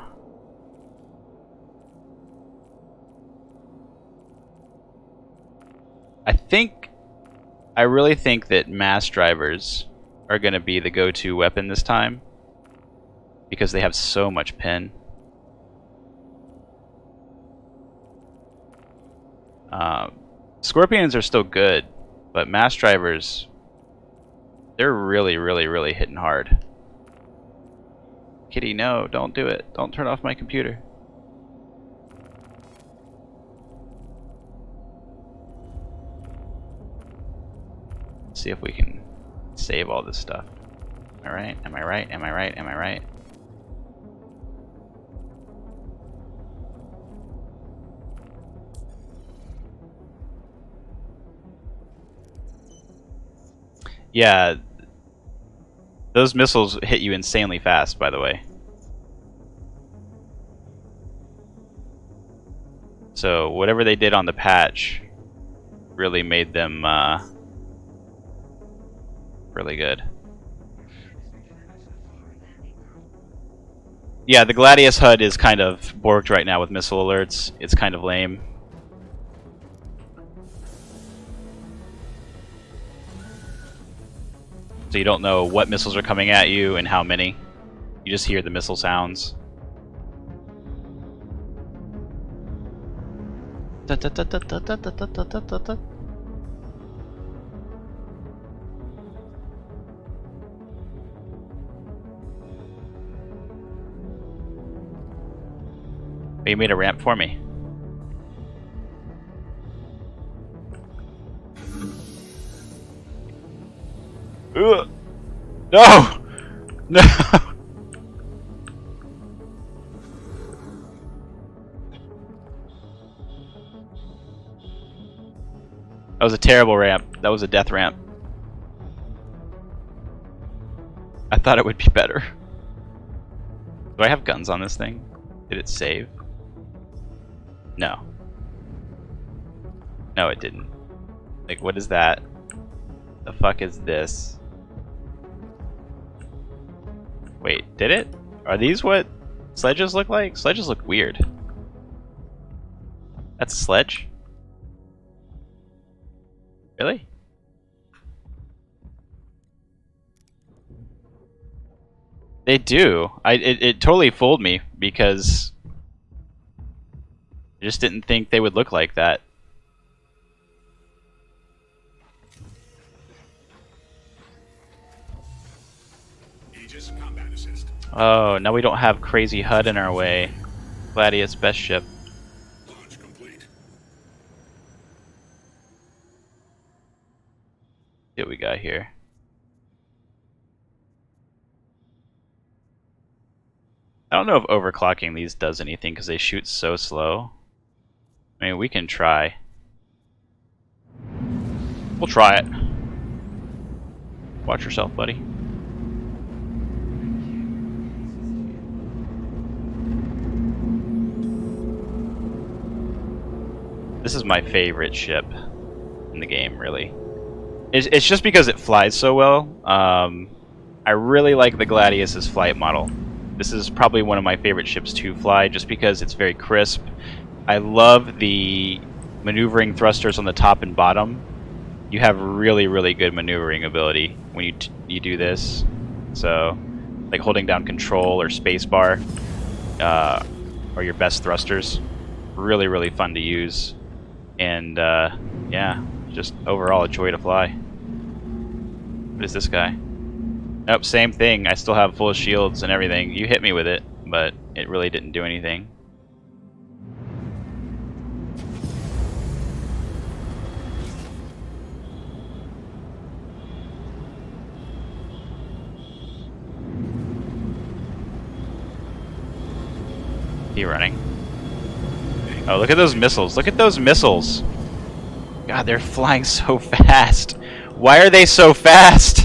I really think that mass drivers are going to be the go-to weapon this time because they have so much pin. Scorpions are still good, but mass drivers, they're really, really, really hitting hard. Kitty, no, don't do it. Don't turn off my computer. Let's see if we can save all this stuff. Alright, am I right? Am I right? Am I right? Yeah, those missiles hit you insanely fast, by the way. So whatever they did on the patch really made them really good. Yeah, the Gladius HUD is kind of borked right now with missile alerts. It's kind of lame. So you don't know what missiles are coming at you and how many. You just hear the missile sounds. Oh, you made a ramp for me. Ugh. No! No! That was a terrible ramp. That was a death ramp. I thought it would be better. Do I have guns on this thing? Did it save? No. No, it didn't. Like, what is that? The fuck is this? Wait, did it? Are these what sledges look like? Sledges look weird. That's a sledge? Really? They do. It totally fooled me because I just didn't think they would look like that. Aegis combat assist. Oh, now we don't have crazy HUD in our way. Gladius, best ship. Launch complete. See what we got here. I don't know if overclocking these does anything because they shoot so slow. I mean, we can try. We'll try it. Watch yourself, buddy. This is my favorite ship in the game, really. It's just because it flies so well. I really like the Gladius's flight model. This is probably one of my favorite ships to fly, just because it's very crisp. I love the maneuvering thrusters on the top and bottom. You have really, really good maneuvering ability when you do this. So, like holding down control or spacebar, or your best thrusters. Really, really fun to use. And yeah, just overall a joy to fly. What is this guy? Nope, same thing. I still have full shields and everything. You hit me with it, but it really didn't do anything. He running. Oh, look at those missiles. Look at those missiles. God, they're flying so fast. Why are they so fast?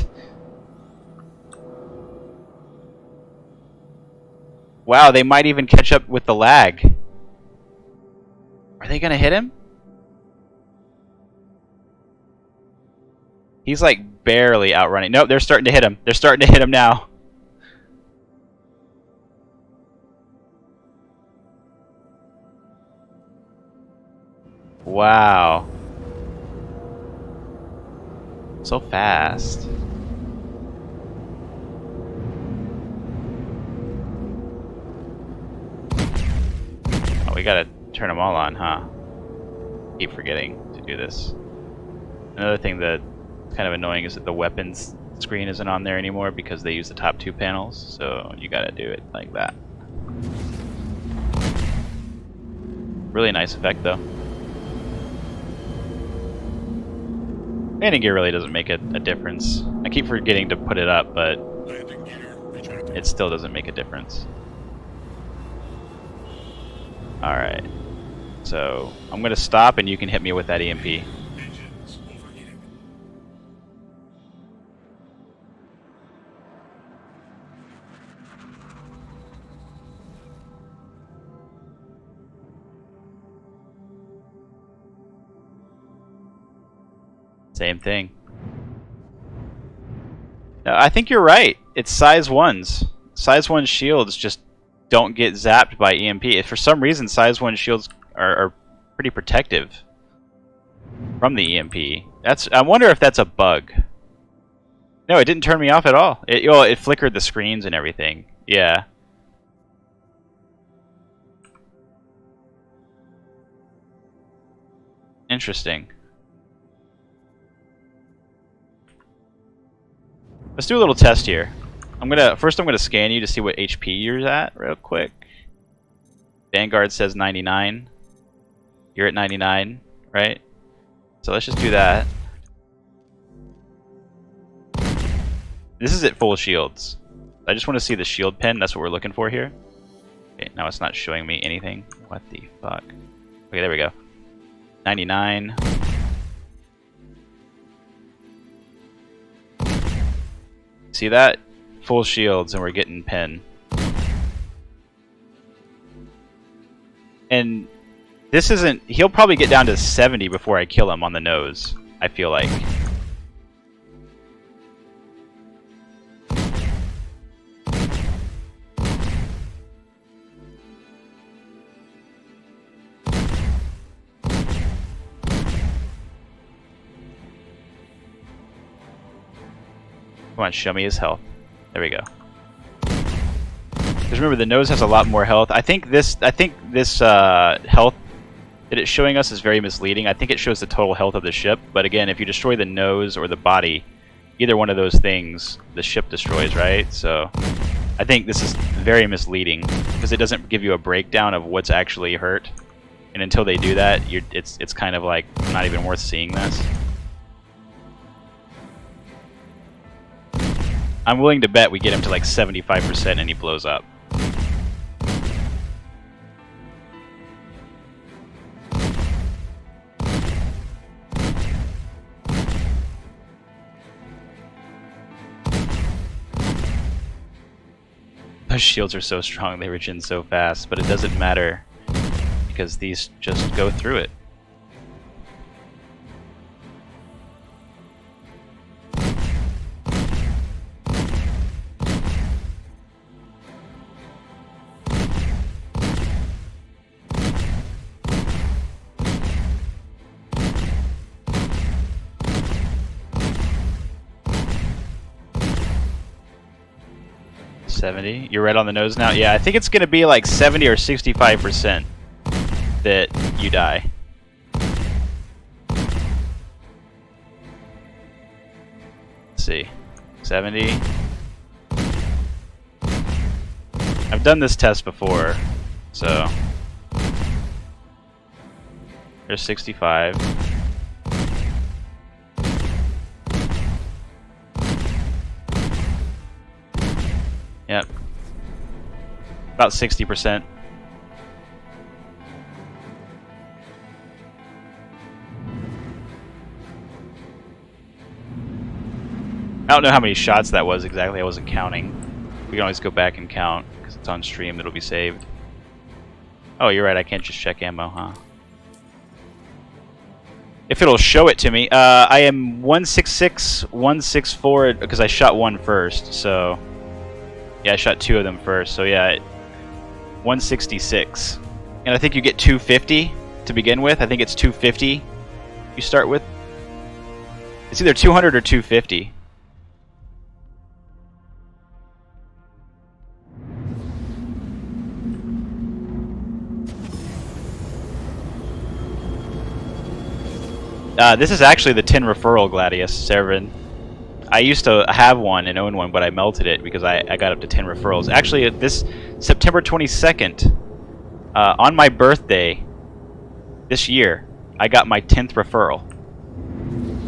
Wow, they might even catch up with the lag. Are they gonna hit him? He's like barely outrunning. Nope, they're starting to hit him. They're starting to hit him now. Wow. So fast. Oh, we gotta turn them all on, huh? Keep forgetting to do this. Another thing that's kind of annoying is that the weapons screen isn't on there anymore because they use the top two panels, so you gotta do it like that. Really nice effect though. Landing gear really doesn't make a difference. I keep forgetting to put it up, but Landing gear rejected. it still doesn't make a difference. Alright. So, I'm going to stop and you can hit me with that EMP. Engines overheating. Same thing. No, I think you're right. It's size 1s. Size 1 shields just don't get zapped by EMP. If for some reason size 1 shields are pretty protective from the EMP. I wonder if that's a bug. No, it didn't turn me off at all. It flickered the screens and everything. Yeah. Interesting. Let's do a little test here. First I'm gonna scan you to see what HP you're at real quick. Vanguard says 99. You're at 99, right? So let's just do that. This is at full shields. I just want to see the shield pin. That's what we're looking for here. Okay, now it's not showing me anything. What the fuck? Okay, there we go. 99. See that? Full shields and we're getting pin. And this isn't... He'll probably get down to 70 before I kill him on the nose, I feel like. Come on, show me his health. There we go. Because remember, the nose has a lot more health. I think this health that it's showing us is very misleading. I think it shows the total health of the ship. But again, if you destroy the nose or the body, either one of those things, the ship destroys, right? So I think this is very misleading because it doesn't give you a breakdown of what's actually hurt. And until they do that, it's kind of like not even worth seeing this. I'm willing to bet we get him to like 75% and he blows up. Those shields are so strong, they regen so fast, but it doesn't matter because these just go through it. You're right on the nose now. Yeah, I think it's going to be like 70 or 65% that you die. Let's see. 70. I've done this test before, so there's 65. Yep. About 60%. I don't know how many shots that was exactly. I wasn't counting. We can always go back and count because it's on stream. It'll be saved. Oh, you're right. I can't just check ammo, huh? If it'll show it to me. I am 166, 164 because I shot one first, so... Yeah, I shot two of them first, so yeah, 166. And I think you get 250 to begin with. I think it's 250 you start with. It's either 200 or 250. This is actually the 10 referral Gladius, Severin. I used to have one and own one, but I melted it because I got up to 10 referrals. Actually, this September 22nd, on my birthday this year, I got my 10th referral.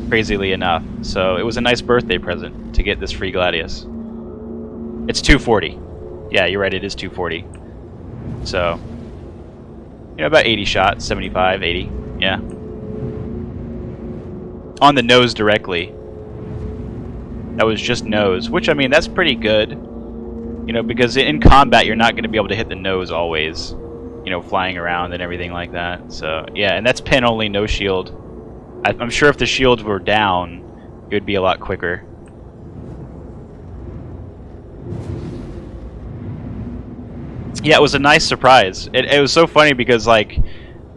Crazily enough. So it was a nice birthday present to get this free Gladius. It's 240. Yeah, you're right, it is 240. So, you know, about 80 shots, 75, 80. Yeah. On the nose directly. That was just nose, which, I mean, that's pretty good. You know, because in combat, you're not going to be able to hit the nose always. You know, flying around and everything like that. So, yeah, and that's pin only, no shield. I'm sure if the shields were down, it would be a lot quicker. Yeah, it was a nice surprise. It was so funny because, like,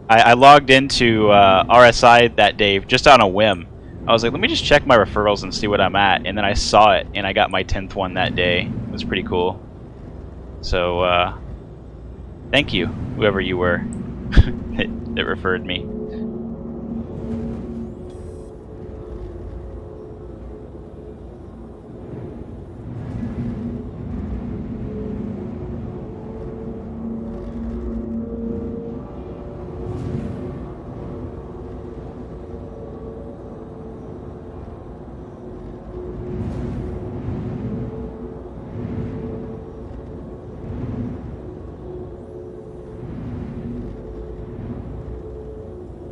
I logged into RSI that day just on a whim. I was like, let me just check my referrals and see what I'm at. And then I saw it, and I got my 10th one that day. It was pretty cool. So, thank you, whoever you were that referred me.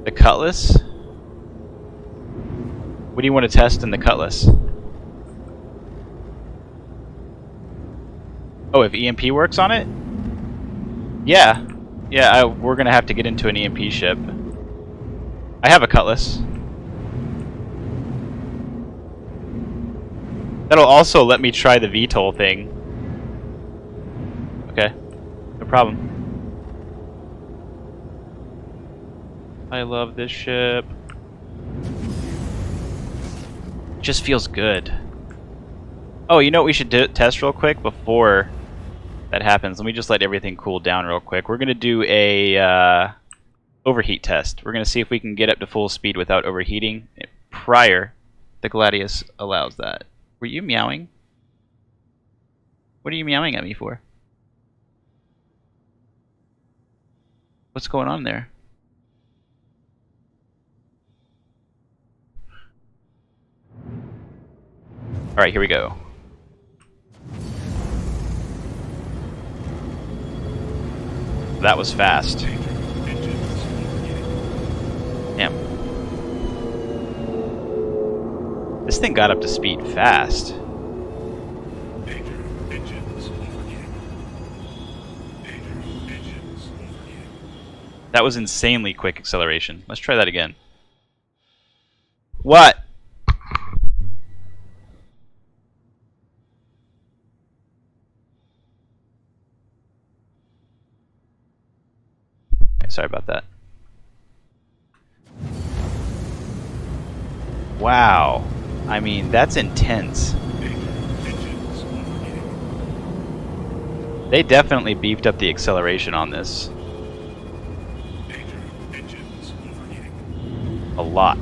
The Cutlass? What do you want to test in the Cutlass? Oh, if EMP works on it? Yeah. Yeah, we're going to have to get into an EMP ship. I have a Cutlass. That'll also let me try the VTOL thing. Okay. No problem. I love this ship. It just feels good. Oh, you know what we should test real quick before that happens? Let me just let everything cool down real quick. We're going to do a overheat test. We're going to see if we can get up to full speed without overheating prior. The Gladius allows that. Were you meowing? What are you meowing at me for? What's going on there? Alright, here we go. That was fast. Damn. This thing got up to speed fast. That was insanely quick acceleration. Let's try that again. What? Okay, sorry about that. Wow. I mean, that's intense. Engines overheating. They definitely beefed up the acceleration on this. Danger. Engines overheating. A lot.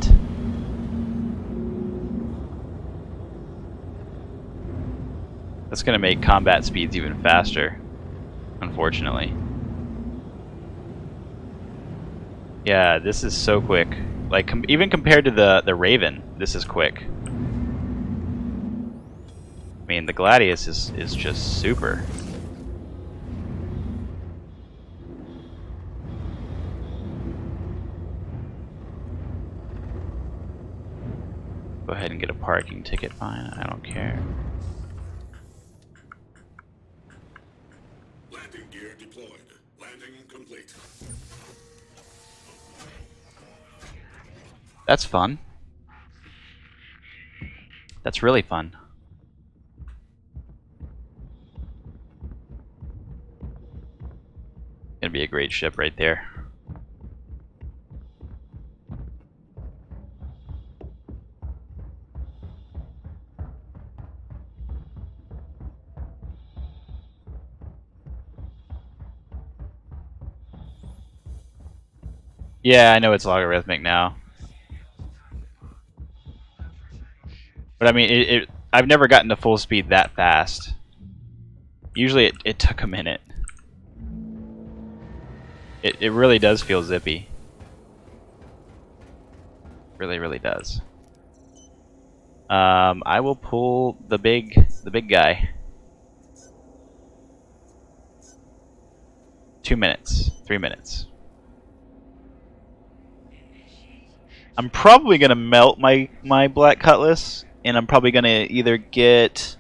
That's going to make combat speeds even faster, unfortunately. Yeah, this is so quick. Like, even compared to the Raven, this is quick. I mean, the Gladius is just super. Go ahead and get a parking ticket, fine. I don't care. Landing gear deployed. Landing complete. That's fun. That's really fun. Gonna be a great ship right there. Yeah, I know it's logarithmic now. But I mean, I've never gotten to full speed that fast. Usually it took a minute. It really does feel zippy. Really, really does. I will pull the big guy. 2 minutes, 3 minutes. I'm probably gonna melt my Black Cutlass, and I'm probably gonna either get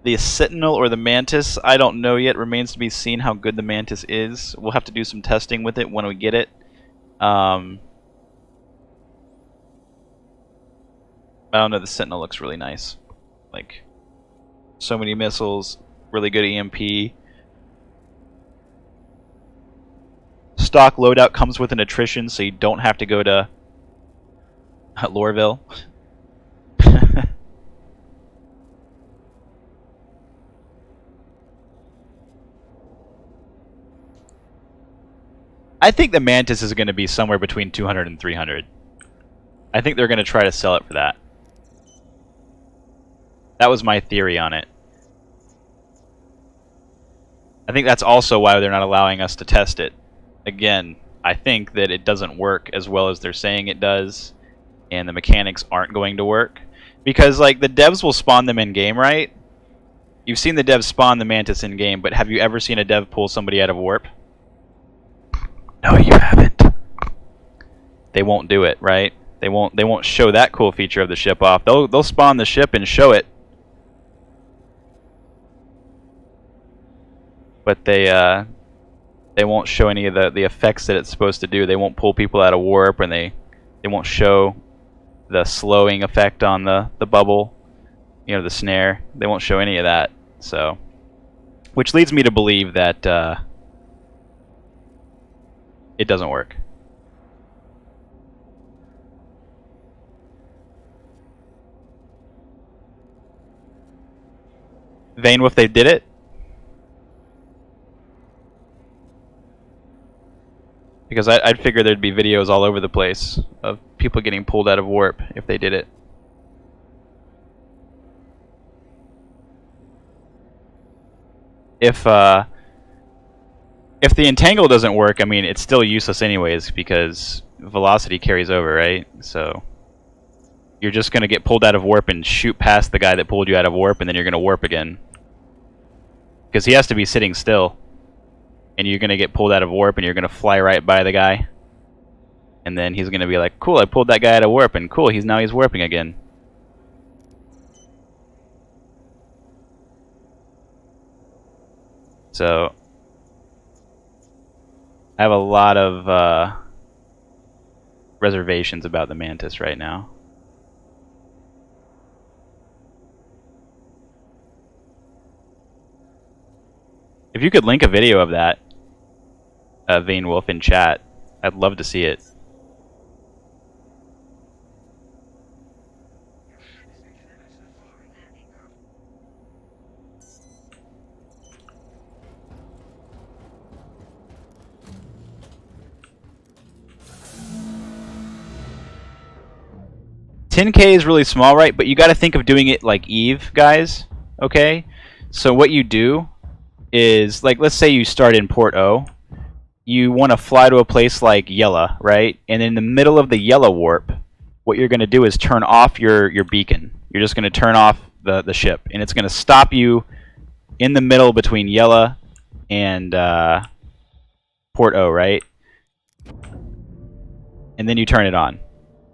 the Sentinel or the Mantis. I don't know yet. Remains to be seen how good the Mantis is. We'll have to do some testing with it when we get it. I don't know. The Sentinel looks really nice. Like, so many missiles, really good EMP. Stock loadout comes with an attrition, so you don't have to go to Lorville. I think the Mantis is going to be somewhere between 200 and 300. I think they're going to try to sell it for that. That was my theory on it. I think that's also why they're not allowing us to test it. Again, I think that it doesn't work as well as they're saying it does, and the mechanics aren't going to work. Because, like, the devs will spawn them in-game, right? You've seen the devs spawn the Mantis in-game, but have you ever seen a dev pull somebody out of warp? No, you haven't. They won't do it, right? They won't show that cool feature of the ship off. They'll spawn the ship and show it. But they won't show any of the effects that it's supposed to do. They won't pull people out of warp, and they won't show the slowing effect on the bubble, you know, the snare. They won't show any of that. So, which leads me to believe that it doesn't work. Vane, if they did it? Because I'd figure there'd be videos all over the place of people getting pulled out of warp if they did it. If the entangle doesn't work, I mean, it's still useless anyways because velocity carries over, right? So you're just going to get pulled out of warp and shoot past the guy that pulled you out of warp, and then you're going to warp again. Because he has to be sitting still. And you're going to get pulled out of warp, and you're going to fly right by the guy. And then he's going to be like, cool, I pulled that guy out of warp, and cool, now he's warping again. So I have a lot of reservations about the Mantis right now. If you could link a video of that, Vane Wolf, in chat, I'd love to see it. $10K is really small, right? But you got to think of doing it like Eve, guys. Okay? So what you do is, like, let's say you start in Port O. You want to fly to a place like Yella, right? And in the middle of the Yella warp, what you're going to do is turn off your beacon. You're just going to turn off the ship. And it's going to stop you in the middle between Yella and Port O, right? And then you turn it on.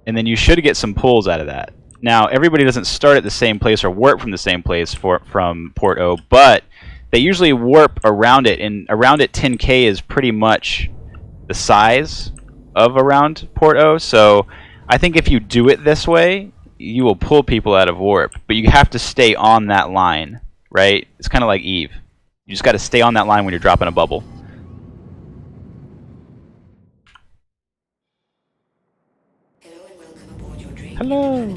And then you should get some pulls out of that. Now, everybody doesn't start at the same place or warp from the same place from Port O, but they usually warp around it, and around it 10K is pretty much the size of around Port O. So I think if you do it this way, you will pull people out of warp, but you have to stay on that line, right? It's kind of like Eve. You just got to stay on that line when you're dropping a bubble. Hello.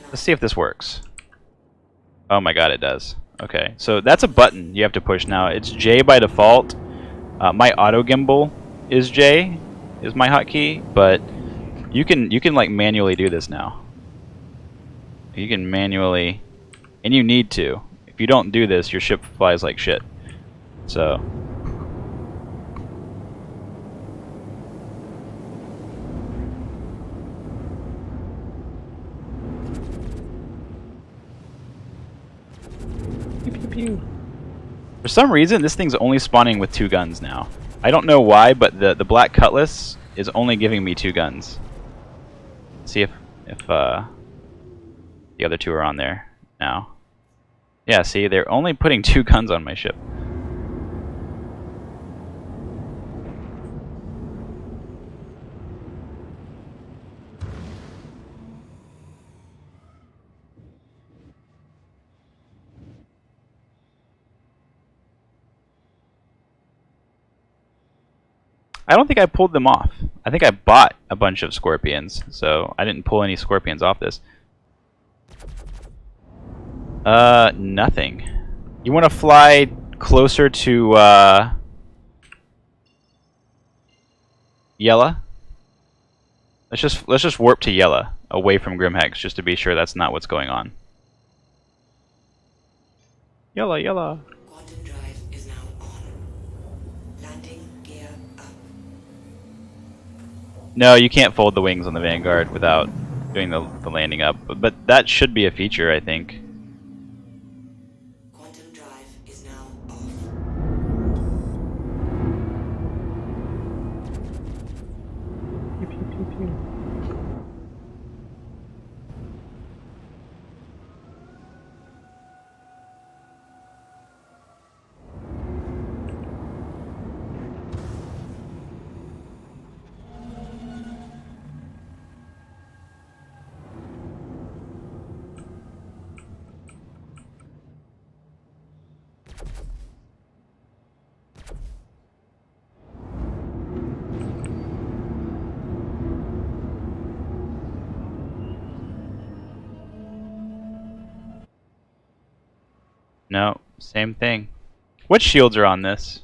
Let's see if this works. Oh my god, it does. Okay, so that's a button you have to push now. It's J by default. My auto gimbal is J, is my hotkey, but you can like manually do this now. You can manually, and you need to. If you don't do this, your ship flies like shit. So. Pew, pew, pew. For some reason, this thing's only spawning with 2 guns now. I don't know why, but the Black Cutlass is only giving me 2 guns. Let's see if the other 2 are on there now. Yeah, see, they're only putting 2 guns on my ship. I don't think I pulled them off. I think I bought a bunch of scorpions, so I didn't pull any scorpions off this. Nothing. You want to fly closer to Yella? Let's just warp to Yella, away from Grimhex, just to be sure that's not what's going on. Yella, Yella. Quantum drive is now on. Landing gear up. No, you can't fold the wings on the Vanguard without doing the landing up, but that should be a feature, I think. Quantum drive is now off. Pew, pew, pew, pew. No, same thing. What shields are on this?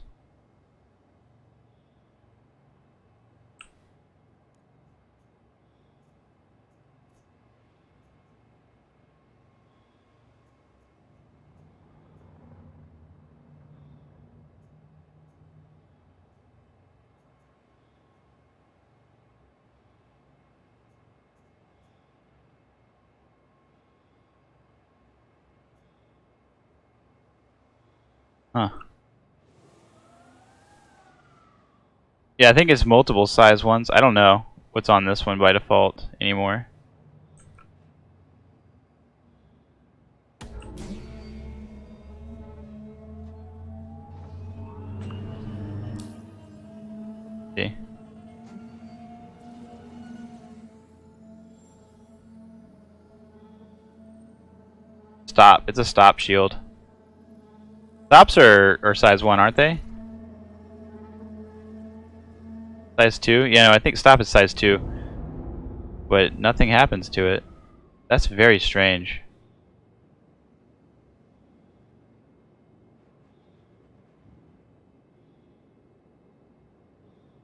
Huh. Yeah, I think it's multiple size ones. I don't know what's on this one by default anymore. stop. It's a stop shield. Stops are size 1, aren't they? Size 2? Yeah, no, I think stop is size 2. But nothing happens to it. That's very strange.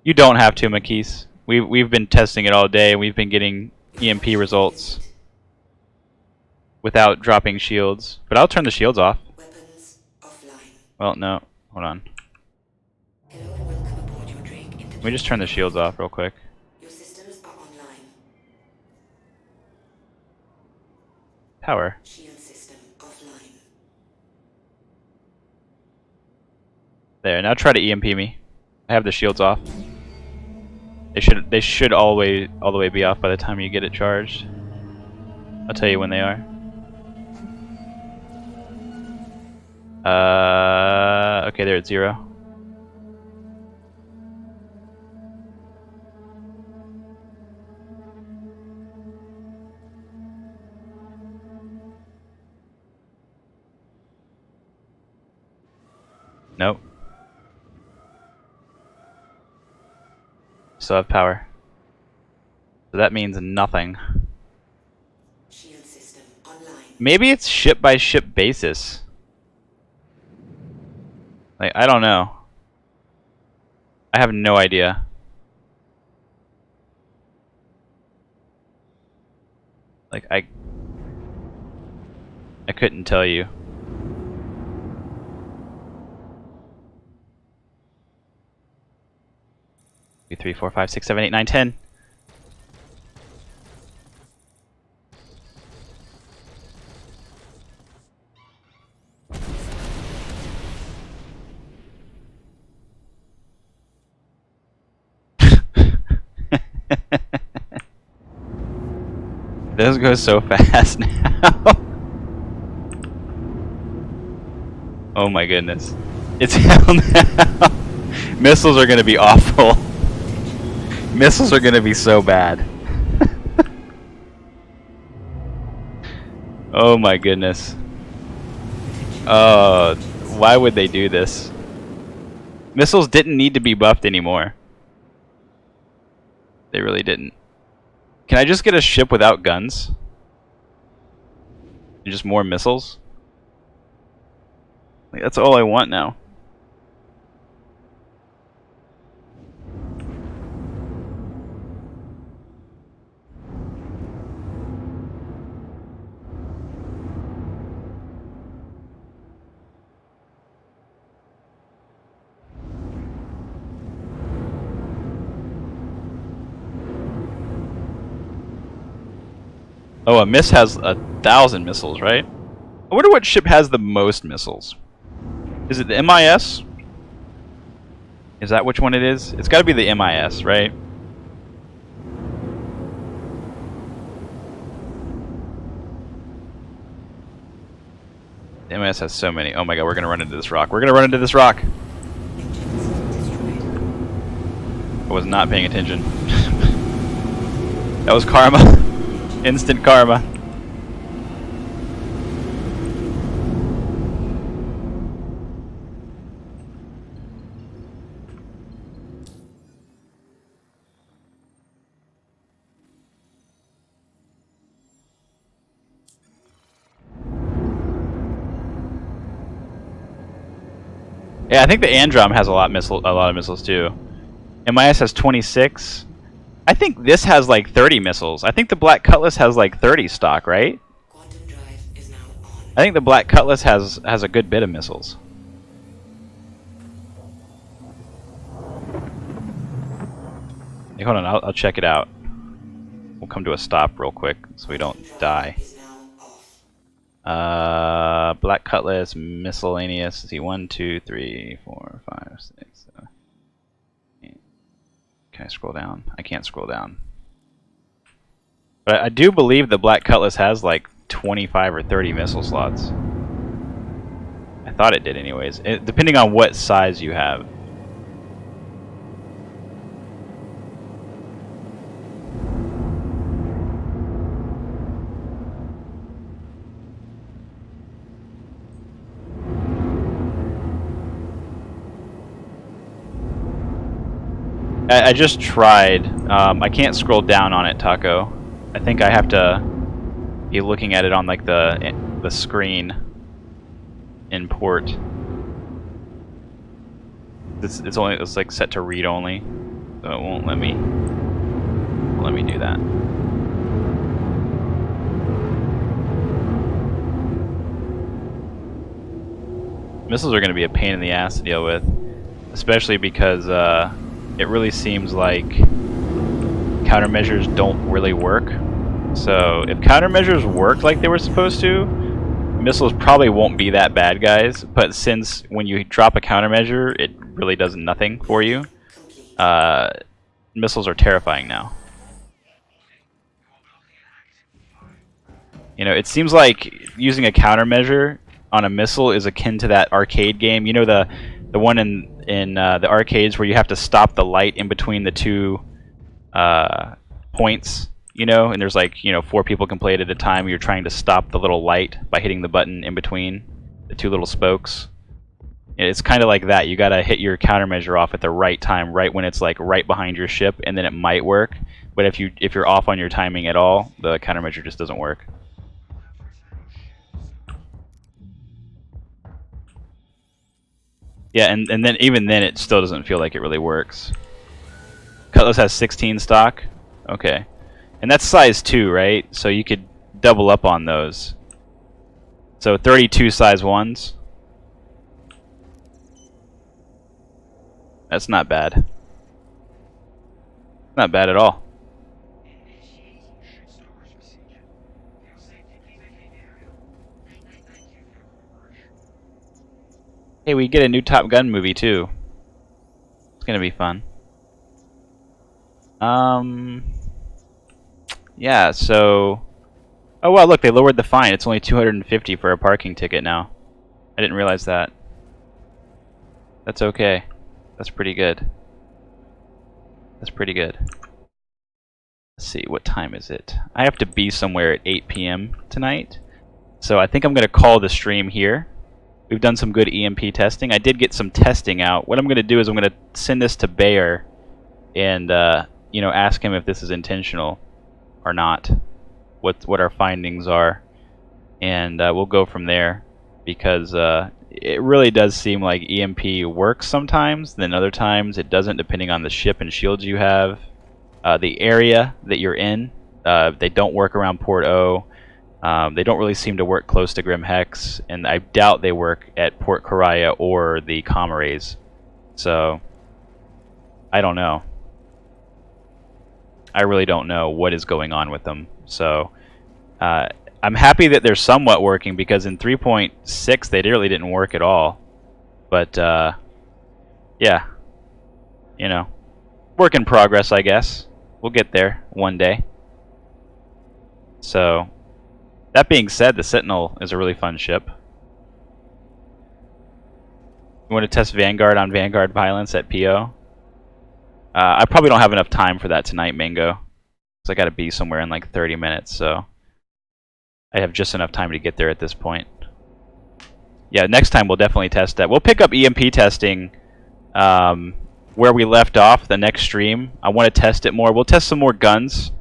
You don't have to, Makis. We've been testing it all day, and we've been getting EMP results without dropping shields. But I'll turn the shields off. Weapons offline. Well, no. Hold on. Hello and welcome aboard your Drake Let me just turn the shields off real quick. Your systems are online. Power. Shield system offline. There, now try to EMP me. I have the shields off. They should all the way be off by the time you get it charged. I'll tell you when they are. Okay, they're at 0. Nope. Still have power. So that means nothing. Shield system online. Maybe it's ship by ship basis. Like, I don't know. I have no idea. Like, I couldn't tell you. Two, 3, 4, 5, 6, 7, 8, 9, 10. This goes so fast now. Oh my goodness. It's hell now. Missiles are gonna be awful. Missiles are gonna be so bad. Oh my goodness. Why would they do this? Missiles didn't need to be buffed anymore. They really didn't. Can I just get a ship without guns? And just more missiles? Like, that's all I want now. Oh, a miss has 1,000 missiles, right? I wonder what ship has the most missiles. Is it the MIS? Is that which one it is? It's got to be the MIS, right? The MIS has so many. Oh my god, we're gonna run into this rock. We're gonna run into this rock! I was not paying attention. That was karma. Instant karma. Yeah, I think the Androm has a lot of missiles too. MIS has 26. I think this has like 30 missiles. I think the Black Cutlass has like 30 stock, right? Quantum drive is now on. I think the Black Cutlass has a good bit of missiles. Hey, hold on, I'll check it out. We'll come to a stop real quick so we don't die. Is now off. Black Cutlass, miscellaneous. Let's see, 1, 2, 3, 4, 5, 6, 7, 8. Can I scroll down? I can't scroll down. But I do believe the Black Cutlass has like 25 or 30 missile slots. I thought it did anyways, depending on what size you have. I just tried. I can't scroll down on it, Taco. I think I have to be looking at it on like the screen in port. It's like set to read only, so it won't let me do that. Missiles are going to be a pain in the ass to deal with, especially because it really seems like countermeasures don't really work. So if countermeasures work like they were supposed to, missiles probably won't be that bad, guys. But since when you drop a countermeasure, it really does nothing for you, missiles are terrifying now. You know, it seems like using a countermeasure on a missile is akin to that arcade game. You know, the one in the arcades where you have to stop the light in between the two points, you know, and there's like, you know, 4 people can play it at a time. You're trying to stop the little light by hitting the button in between the 2 little spokes. It's kind of like that. You gotta hit your countermeasure off at the right time, right when it's like right behind your ship, and then it might work. But if you're off on your timing at all, the countermeasure just doesn't work. Yeah, and then even then it still doesn't feel like it really works. Cutlass has 16 stock. Okay. And that's size 2, right? So you could double up on those. So 32 size 1s. That's not bad. Not bad at all. Hey, we get a new Top Gun movie too. It's gonna be fun. Yeah, so... Oh well, look, they lowered the fine. It's only 250 for a parking ticket now. I didn't realize that. That's okay. That's pretty good. That's pretty good. Let's see, what time is it? I have to be somewhere at 8 p.m. tonight. So I think I'm going to call the stream here. We've done some good EMP testing. I did get some testing out. What I'm going to do is I'm going to send this to Bayer and you know, ask him if this is intentional or not. What our findings are, and we'll go from there, because it really does seem like EMP works sometimes, then other times it doesn't, depending on the ship and shields you have, the area that you're in. They don't work around Port O. They don't really seem to work close to Grim Hex, and I doubt they work at Port Karaya or the Comrays. So I don't know. I really don't know what is going on with them. So I'm happy that they're somewhat working, because in 3.6 they really didn't work at all. But yeah, you know, work in progress, I guess. We'll get there one day. So that being said, the Sentinel is a really fun ship. You want to test Vanguard on Vanguard violence at PO? I probably don't have enough time for that tonight, Mango. Because I gotta be somewhere in like 30 minutes, so I have just enough time to get there at this point. Yeah, next time we'll definitely test that. We'll pick up EMP testing where we left off the next stream. I want to test it more. We'll test some more guns,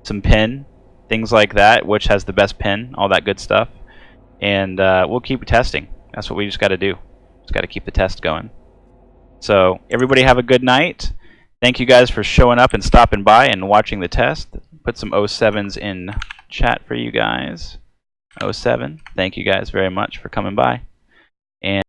some pin, things like that, which has the best pin, all that good stuff. And we'll keep testing. That's what we just gotta do. Just gotta keep the test going. So everybody have a good night. Thank you guys for showing up and stopping by and watching the test. Put some 07s in chat for you guys. 07, thank you guys very much for coming by. And